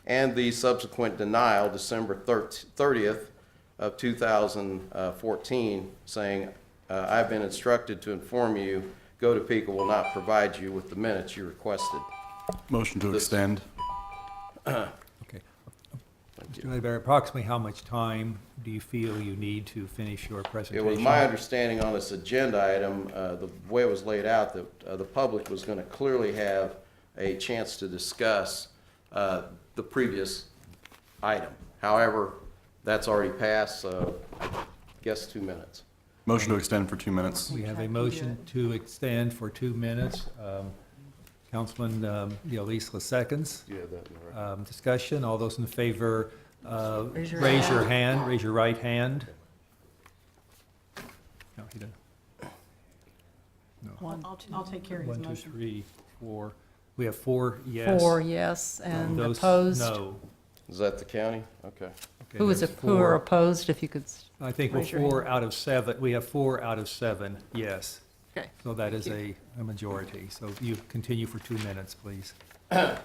S11: and the subsequent denial, December 30th of 2014, saying, I've been instructed to inform you Go Topeka will not provide you with the minutes you requested.
S12: Motion to extend.
S5: Okay. Mr. Ledbetter, approximately how much time do you feel you need to finish your
S11: It
S5: presentation?
S11: was my understanding on this agenda item, the way it was laid out, that the public was going to clearly have a chance to discuss the previous item. However, that's already passed, so I guess 2 minutes.
S12: Motion to extend for 2 minutes.
S5: We have a motion to extend for 2 minutes. Councilman Delisle seconds. Discussion, all those in favor, raise your hand, raise your right hand. No, he doesn't.
S13: I'll take care of his
S5: 1, 2,
S13: motion.
S5: 3, 4. We have 4 yes.
S13: 4 yes, and
S5: Those
S13: opposed?
S5: no.
S11: Is that the county? Okay.
S5: Okay,
S13: Who was
S5: there's
S13: it, who are
S5: 4.
S13: opposed, if you could?
S5: I think we're
S13: raise your
S5: 4
S13: hand.
S5: out of 7. We have 4 out of 7 yes.
S13: Okay.
S5: So that is a majority. So you continue for 2 minutes, please.
S11: I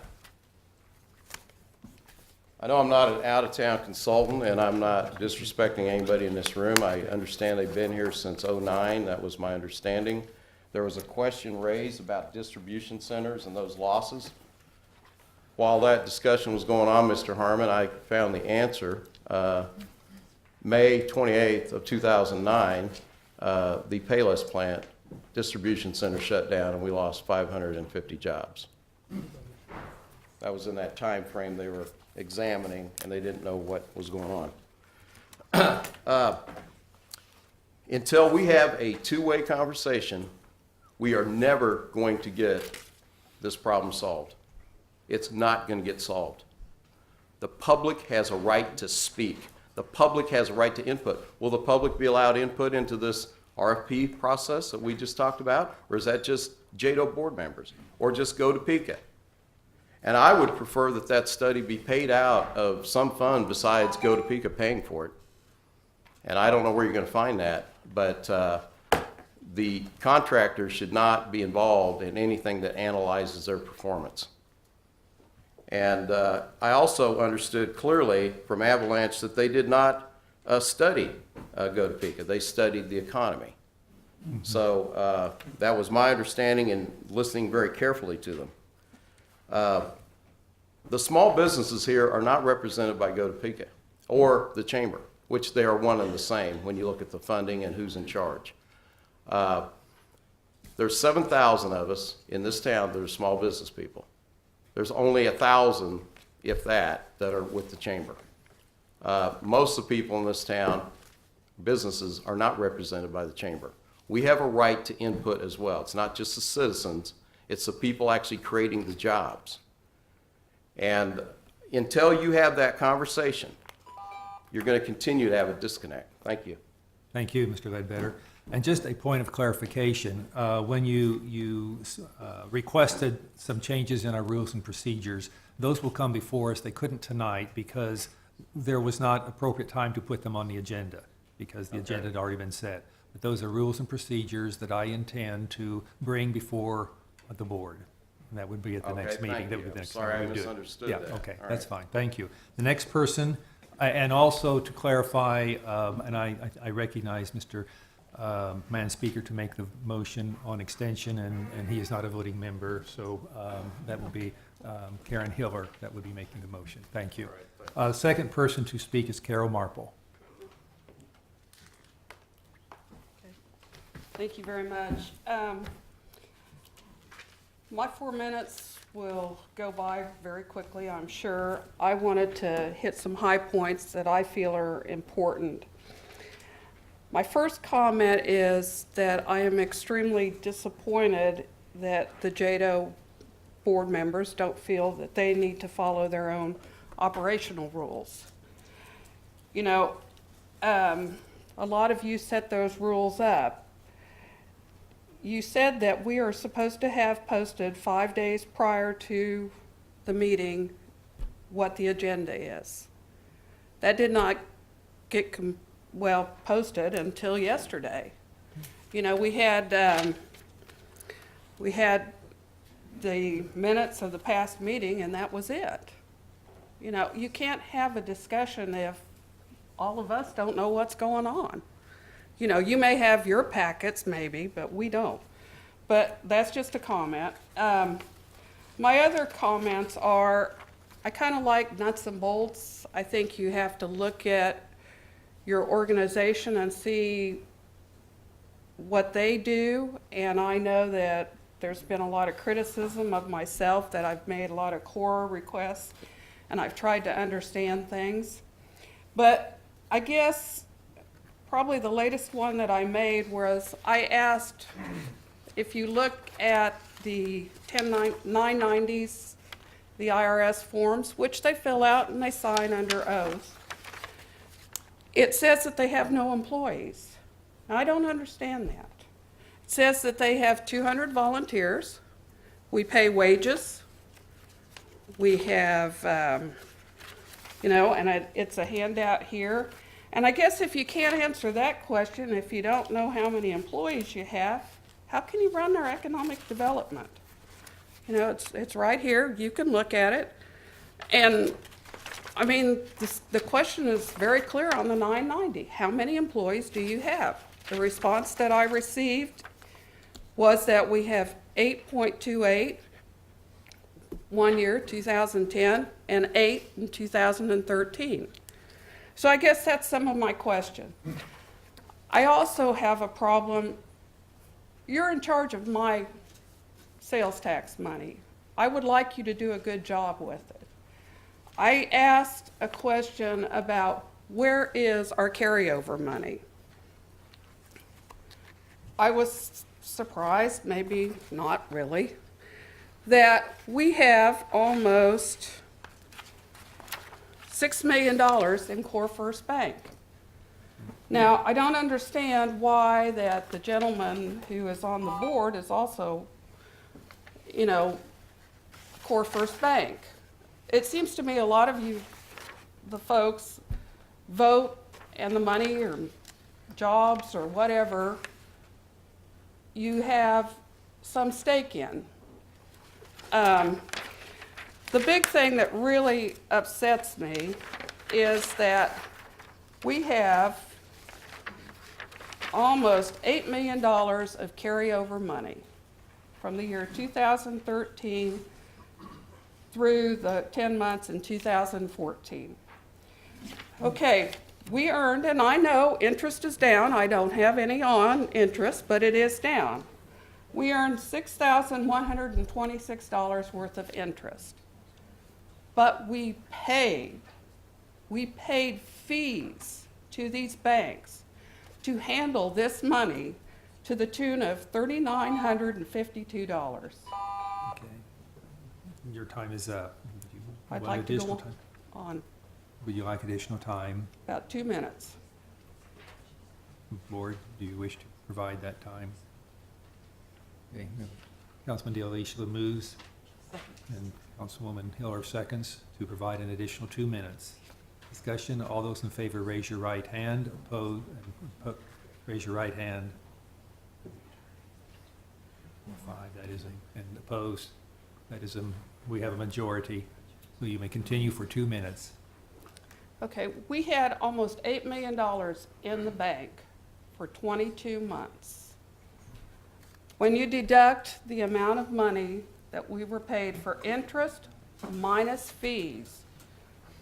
S11: know I'm not an out-of-town consultant, and I'm not disrespecting anybody in this room. I understand they've been here since '09. That was my understanding. There was a question raised about distribution centers and those losses. While that discussion was going on, Mr. Harmon, I found the answer. May 28th of 2009, the Payless plant distribution center shut down, and we lost 550 jobs. That was in that time frame they were examining, and they didn't know what was going on. Until we have a two-way conversation, we are never going to get this problem solved. It's not going to get solved. The public has a right to speak. The public has a right to input. Will the public be allowed input into this RFP process that we just talked about? Or is that just JEDO board members? Or just Go Topeka? And I would prefer that that study be paid out of some fund besides Go Topeka paying for it. And I don't know where you're going to find that, but the contractor should not be involved in anything that analyzes their performance. And I also understood clearly from Avalanche that they did not study Go Topeka. They studied the economy. So that was my understanding and listening very carefully to them. The small businesses here are not represented by Go Topeka or the chamber, which they are one and the same when you look at the funding and who's in charge. There's 7,000 of us in this town that are small business people. There's only 1,000, if that, that are with the chamber. Most of the people in this town, businesses, are not represented by the chamber. We have a right to input as well. It's not just the citizens, it's the people actually creating the jobs. And until you have that conversation, you're going to continue to have a disconnect. Thank you.
S5: Thank you, Mr. Ledbetter. And just a point of clarification, when you requested some changes in our rules and procedures, those will come before us. They couldn't tonight because there was not appropriate time to put them on the agenda because the agenda had already been set. But those are rules and procedures that I intend to bring before the board. And that would be at the next
S11: Okay,
S5: meeting.
S11: thank
S5: That
S11: you.
S5: would be the next
S11: Sorry,
S5: time
S11: I
S5: we do it.
S11: misunderstood
S5: Yeah,
S11: that.
S5: okay,
S11: All
S5: that's
S11: right.
S5: fine. Thank you. The next person, and also to clarify, and I recognize Mr. Man Speaker to make the motion on extension, and he is not a voting member, so that will be Karen Hiller that would be making the motion. Thank you. The second person to speak is Carol Marple.
S14: Thank you very much. My 4 minutes will go by very quickly, I'm sure. I wanted to hit some high points that I feel are important. My first comment is that I am extremely disappointed that the JEDO board members don't feel that they need to follow their own operational rules. You know, a lot of you set those rules up. You said that we are supposed to have posted 5 days prior to the meeting what the agenda is. That did not get posted until yesterday. You know, we had We had the minutes of the past meeting, and that was it. You know, you can't have a discussion if all of us don't know what's going on. You know, you may have your packets, maybe, but we don't. But that's just a comment. My other comments are, I kind of like nuts and bolts. I think you have to look at your organization and see what they do. And I know that there's been a lot of criticism of myself that I've made a lot of core requests and I've tried to understand things. But I guess probably the latest one that I made was I asked, if you look at the 990s, the IRS forms, which they fill out and they sign under oath, it says that they have no employees. Now, I don't understand that. It says that they have 200 volunteers. We pay wages. We have, you know, and it's a handout here. And I guess if you can't answer that question, if you don't know how many employees you have, how can you run their economic development? You know, it's right here. You can look at it. And I mean, the question is very clear on the 990. How many employees do you have? The response that I received was that we have 8.28 1 year, 2010, and 8 in 2013. So I guess that's some of my question. I also have a problem. You're in charge of my sales tax money. I would like you to do a good job with it. I asked a question about where is our carryover money? I was surprised, maybe not really, that we have almost $6 million in Core First Bank. Now, I don't understand why that the gentleman who is on the board is also, you know, Core First Bank. It seems to me a lot of you, the folks, vote and the money or jobs or whatever you have some stake in. The big thing that really upsets me is that we have almost $8 million of carryover money from the year 2013 through the 10 months in 2014. Okay, we earned, and I know interest is down. I don't have any on interest, but it is down. We earned $6,126 worth of interest. But we paid fees to these banks to handle this money to the tune of $3,952.
S5: Okay. Your time is up. Would you
S14: I'd
S5: want
S14: like to
S5: additional
S14: go
S5: time?
S14: on
S5: Would you like additional time?
S14: about 2 minutes.
S5: Board, do you wish to provide that time? Okay. Councilman DeAlicia moves, and Councilwoman Hiller seconds to provide an additional 2 minutes. Discussion, all those in favor raise your right hand, raise your right hand. 5, that is, and opposed, that is, we have a majority. So you may continue for 2 minutes.
S14: Okay, we had almost $8 million in the bank for 22 months. When you deduct the amount of money that we were paid for interest minus fees,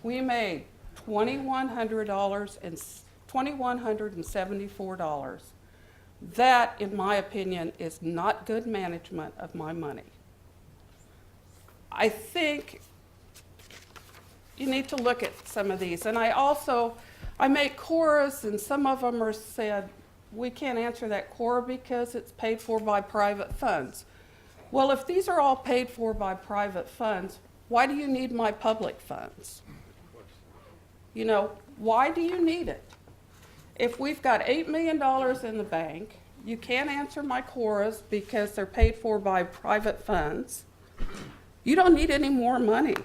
S14: we made $2,174. That, in my opinion, is not good management of my money. I think you need to look at some of these. And I make CORAs, and some of them are said, we can't answer that CORA because it's paid for by private funds. Well, if these are all paid for by private funds, why do you need my public funds? You know, why do you need it? If we've got $8 million in the bank, you can't answer my CORAs because they're paid for by private funds. You don't need any more money.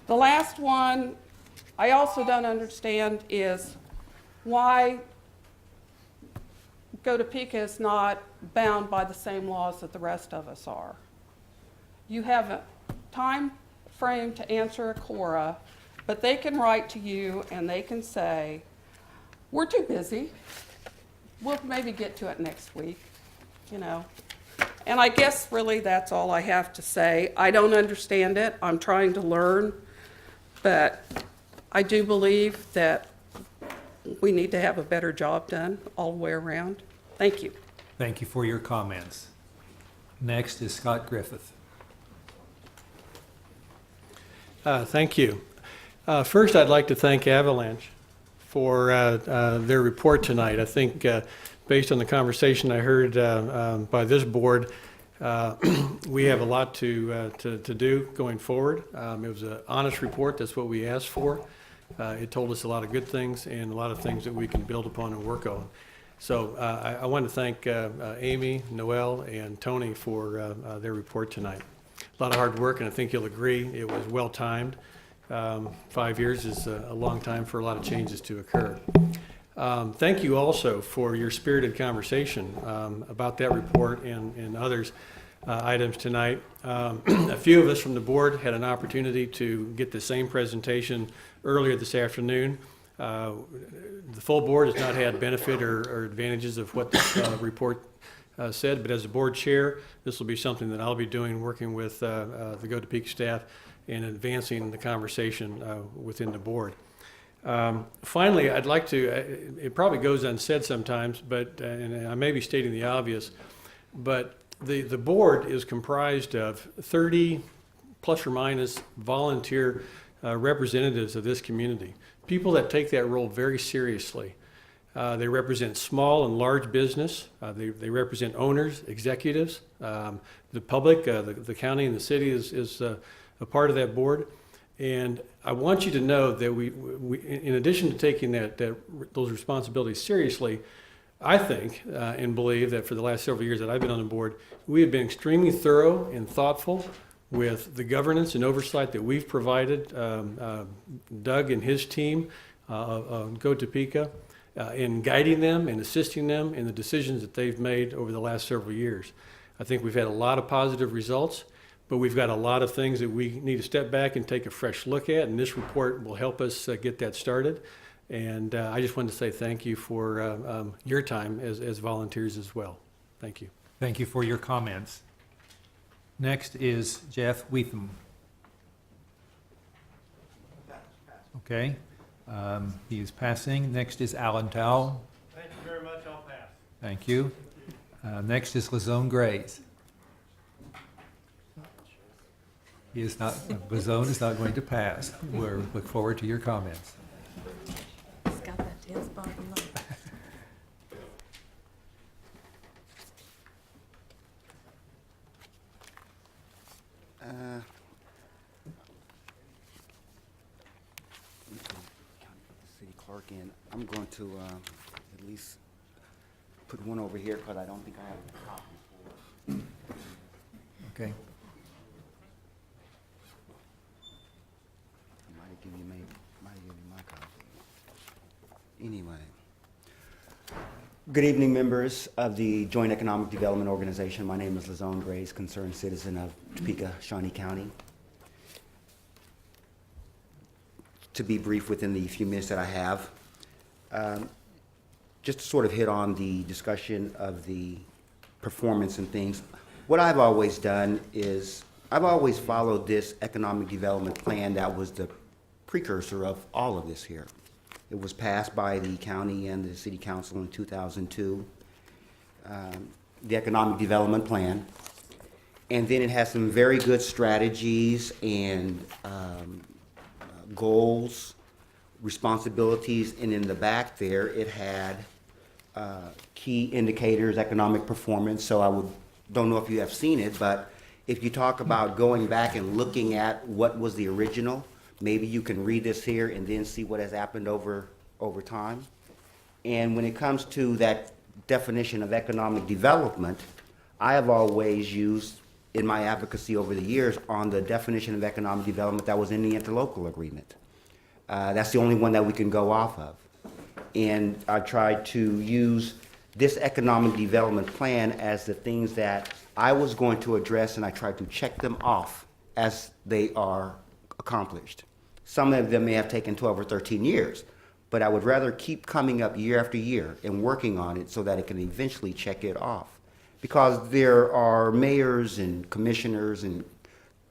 S14: The last one I also don't understand is why Topeka is not bound by the same laws that the rest of us are. You have a time frame to answer a CORA, but they can write to you and they can say, we're too busy. We'll maybe get to it next week, you know. And I guess really that's all I have to say. I don't understand it. I'm trying to learn, but I do believe that we need to have a better job done all the way around. Thank you.
S5: Thank you for your comments. Next is Scott Griffith.
S15: Thank you. First, I'd like to thank Avalanche for their report tonight. I think based on the conversation I heard by this board, we have a lot to do going forward. It was an honest report. That's what we asked for. It told us a lot of good things and a lot of things that we can build upon and work on. So I want to thank Amy, Noel, and Tony for their report tonight. A lot of hard work, and I think you'll agree it was well timed. 5 years is a long time for a lot of changes to occur. Thank you also for your spirited conversation about that report and others items tonight. A few of us from the board had an opportunity to get the same presentation earlier this afternoon. The full board has not had benefit or advantages of what the report said, but as a board chair, this will be something that I'll be doing, working with the Go Topeka staff and advancing the conversation within the board. Finally, I'd like to, it probably goes unsaid sometimes, but, and I may be stating the obvious, but the board is comprised of 30 plus or minus volunteer representatives of this community, people that take that role very seriously. They represent small and large business. They represent owners, executives, the public, the county and the city is a part of that board. And I want you to know that we in addition to taking those responsibilities seriously, I think and believe that for the last several years that I've been on the board, we have been extremely thorough and thoughtful with the governance and oversight that we've provided Doug and his team Go Topeka in guiding them and assisting them in the decisions that they've made over the last several years. I think we've had a lot of positive results, but we've got a lot of things that we need to step back and take a fresh look at, and this report will help us get that started. And I just wanted to say thank you for your time as volunteers as well. Thank you.
S5: Thank you for your comments. Next is Jeff Weetham. Okay, he is passing. Next is Alan Towle.
S15: Thank you very much. I'll pass.
S5: Thank you. Next is Lazone Grays. He is not, Lazone is not going to pass. We look forward to your comments.
S10: He's got that dance ball.
S16: City clerk in. I'm going to at least put one over here because I don't think I have a copy for it.
S5: Okay.
S16: I might have given you my copy. Anyway. Good evening, members of the Joint Economic Development Organization. My name is Lazone Grays, concerned citizen of Topeka, Shawnee County. To be brief within the few minutes that I have, just to sort of hit on the discussion of the performance and things, what I've always done is I've always followed this economic development plan that was the precursor of all of this here. It was passed by the county and the city council in 2002, the economic development plan. And then it has some very good strategies and goals, responsibilities, and in the back there, it had key indicators, economic performance. So don't know if you have seen it, but if you talk about going back and looking at what was the original, maybe you can read this here and then see what has happened over time. And when it comes to that definition of economic development, I have always used in my advocacy over the years on the definition of economic development that was in the interlocal agreement. That's the only one that we can go off of. And I tried to use this economic development plan as the things that I was going to address, and I tried to check them off as they are accomplished. Some of them may have taken 12 or 13 years, but I would rather keep coming up year after year and working on it so that it can eventually check it off. Because there are mayors and commissioners and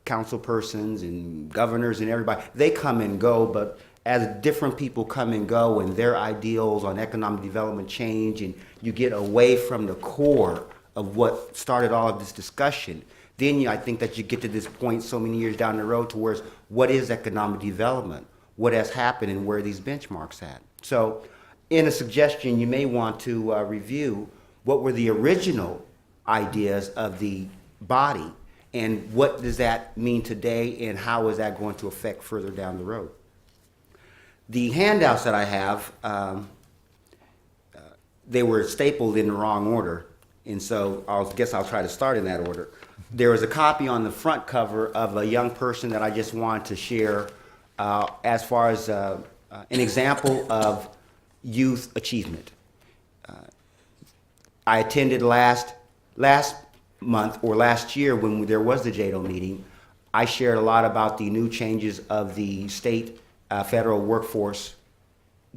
S16: council persons and governors and everybody, they come and go, but as different people come and go and their ideals on economic development change and you get away from the core of what started all of this discussion, then I think that you get to this point so many years down the road to where what is economic development, what has happened, and where are these benchmarks at. So in a suggestion, you may want to review what were the original ideas of the body and what does that mean today and how is that going to affect further down the road. The handouts that I have, they were stapled in the wrong order, and so I guess I'll try to start in that order. There was a copy on the front cover of a young person that I just wanted to share as far as an example of youth achievement. I attended last month or last year when there was the JEDO meeting. I shared a lot about the new changes of the state federal workforce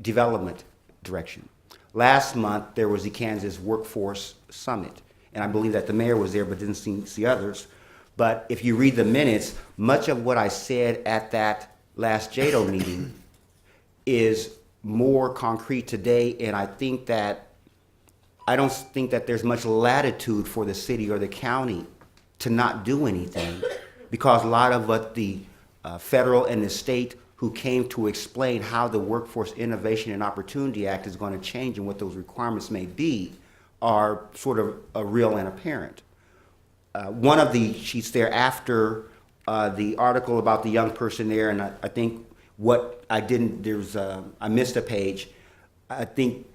S16: development direction. Last month, there was the Kansas Workforce Summit, and I believe that the mayor was there but didn't see others. But if you read the minutes, much of what I said at that last JEDO meeting is more concrete today, and I don't think that there's much latitude for the city or the county to not do anything, because a lot of what the federal and the state who came to explain how the Workforce Innovation and Opportunity Act is going to change and what those requirements may be are sort of real and apparent. One of the sheets there after the article about the young person there, and I think what I didn't, I missed a page. I think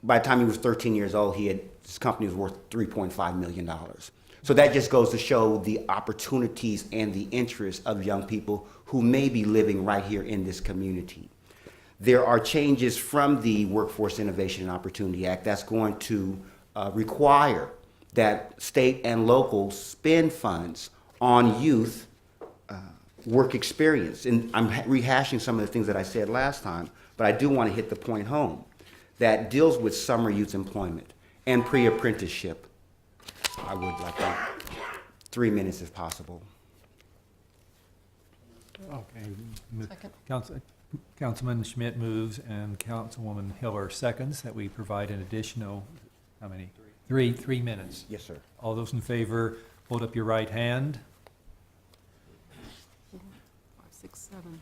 S16: by the time he was 13 years old, his company was worth $3.5 million. So that just goes to show the opportunities and the interests of young people who may be living right here in this community. There are changes from the Workforce Innovation and Opportunity Act that's going to require that state and local spend funds on youth work experience. And I'm rehashing some of the things that I said last time, but I do want to hit the point home that deals with summer youth employment and pre-apprenticeship. I would like 3 minutes if possible.
S5: Okay. Councilman Schmidt moves and Councilwoman Hiller seconds that we provide an additional, how many? 3 minutes.
S16: Yes, sir.
S5: All those in favor, hold up your right hand.
S13: 5, 6, 7.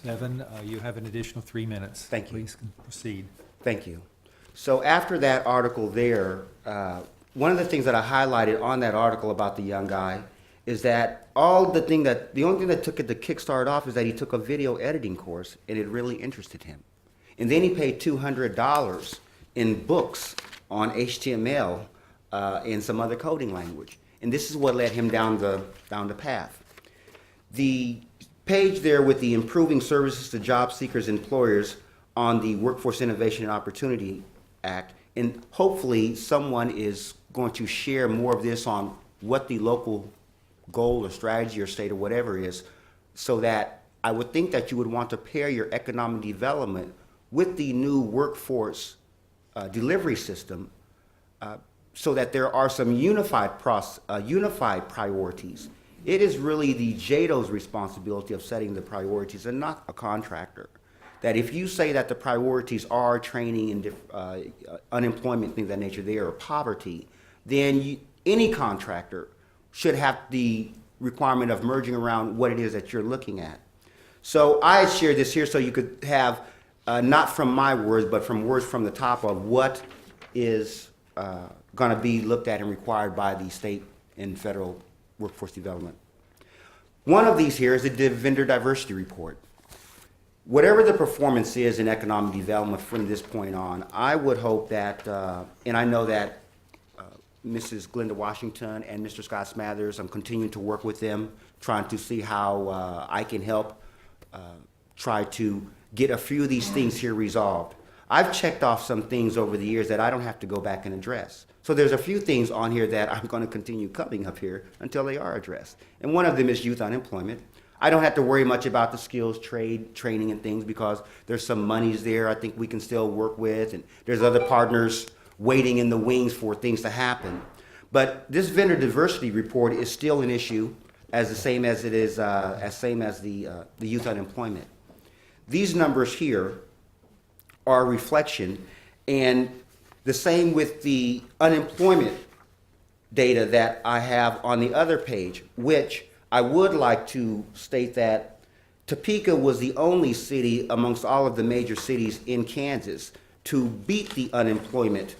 S5: 7, you have an additional 3 minutes.
S16: Thank you.
S5: Please proceed.
S16: Thank you. So after that article there, one of the things that I highlighted on that article about the young guy is that the only thing that took it to kickstart off is that he took a video editing course and it really interested him. And then he paid $200 in books on HTML and some other coding language. And this is what led him down the path. The page there with the improving services to job seekers and employers on the Workforce Innovation and Opportunity Act, and hopefully someone is going to share more of this on what the local goal or strategy or state or whatever is, so that I would think that you would want to pair your economic development with the new workforce delivery system so that there are some unified priorities. It is really the JEDO's responsibility of setting the priorities and not a contractor. That if you say that the priorities are training and unemployment, things of that nature there, or poverty, then any contractor should have the requirement of merging around what it is that you're looking at. So I shared this here so you could have, not from my words, but from words from the top of what is going to be looked at and required by the state and federal workforce development. One of these here is the vendor diversity report. Whatever the performance is in economic development from this point on, I would hope that, and I know that Mrs. Glenda Washington and Mr. Scott Smathers, I'm continuing to work with them, trying to see how I can help try to get a few of these things here resolved. I've checked off some things over the years that I don't have to go back and address. So there's a few things on here that I'm going to continue coming up here until they are addressed. And one of them is youth unemployment. I don't have to worry much about the skills trade, training and things because there's some monies there I think we can still work with, and there's other partners waiting in the wings for things to happen. But this vendor diversity report is still an issue as the same as it is, same as the youth unemployment. These numbers here are a reflection, and the same with the unemployment data that I have on the other page, which I would like to state that Topeka was the only city amongst all of the major cities in Kansas to beat the unemployment,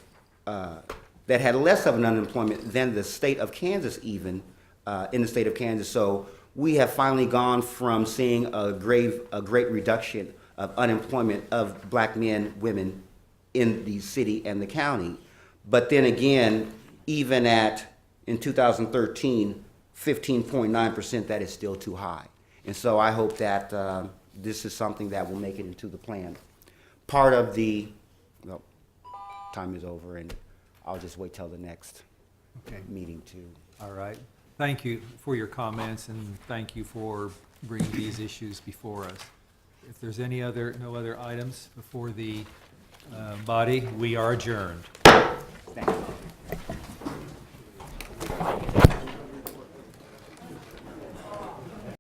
S16: that had less of an unemployment than the state of Kansas even, in the state of Kansas. So we have finally gone from seeing a great reduction of unemployment of black men, women in the city and the county. But then again, even in 2013, 15.9%, that is still too high. And so I hope that this is something that will make it into the plan. Part of the, well, time is over, and I'll just wait till the next meeting to.
S5: All right. Thank you for your comments, and thank you for bringing these issues before us. If there's no other items before the body, we are adjourned.
S16: Thank you.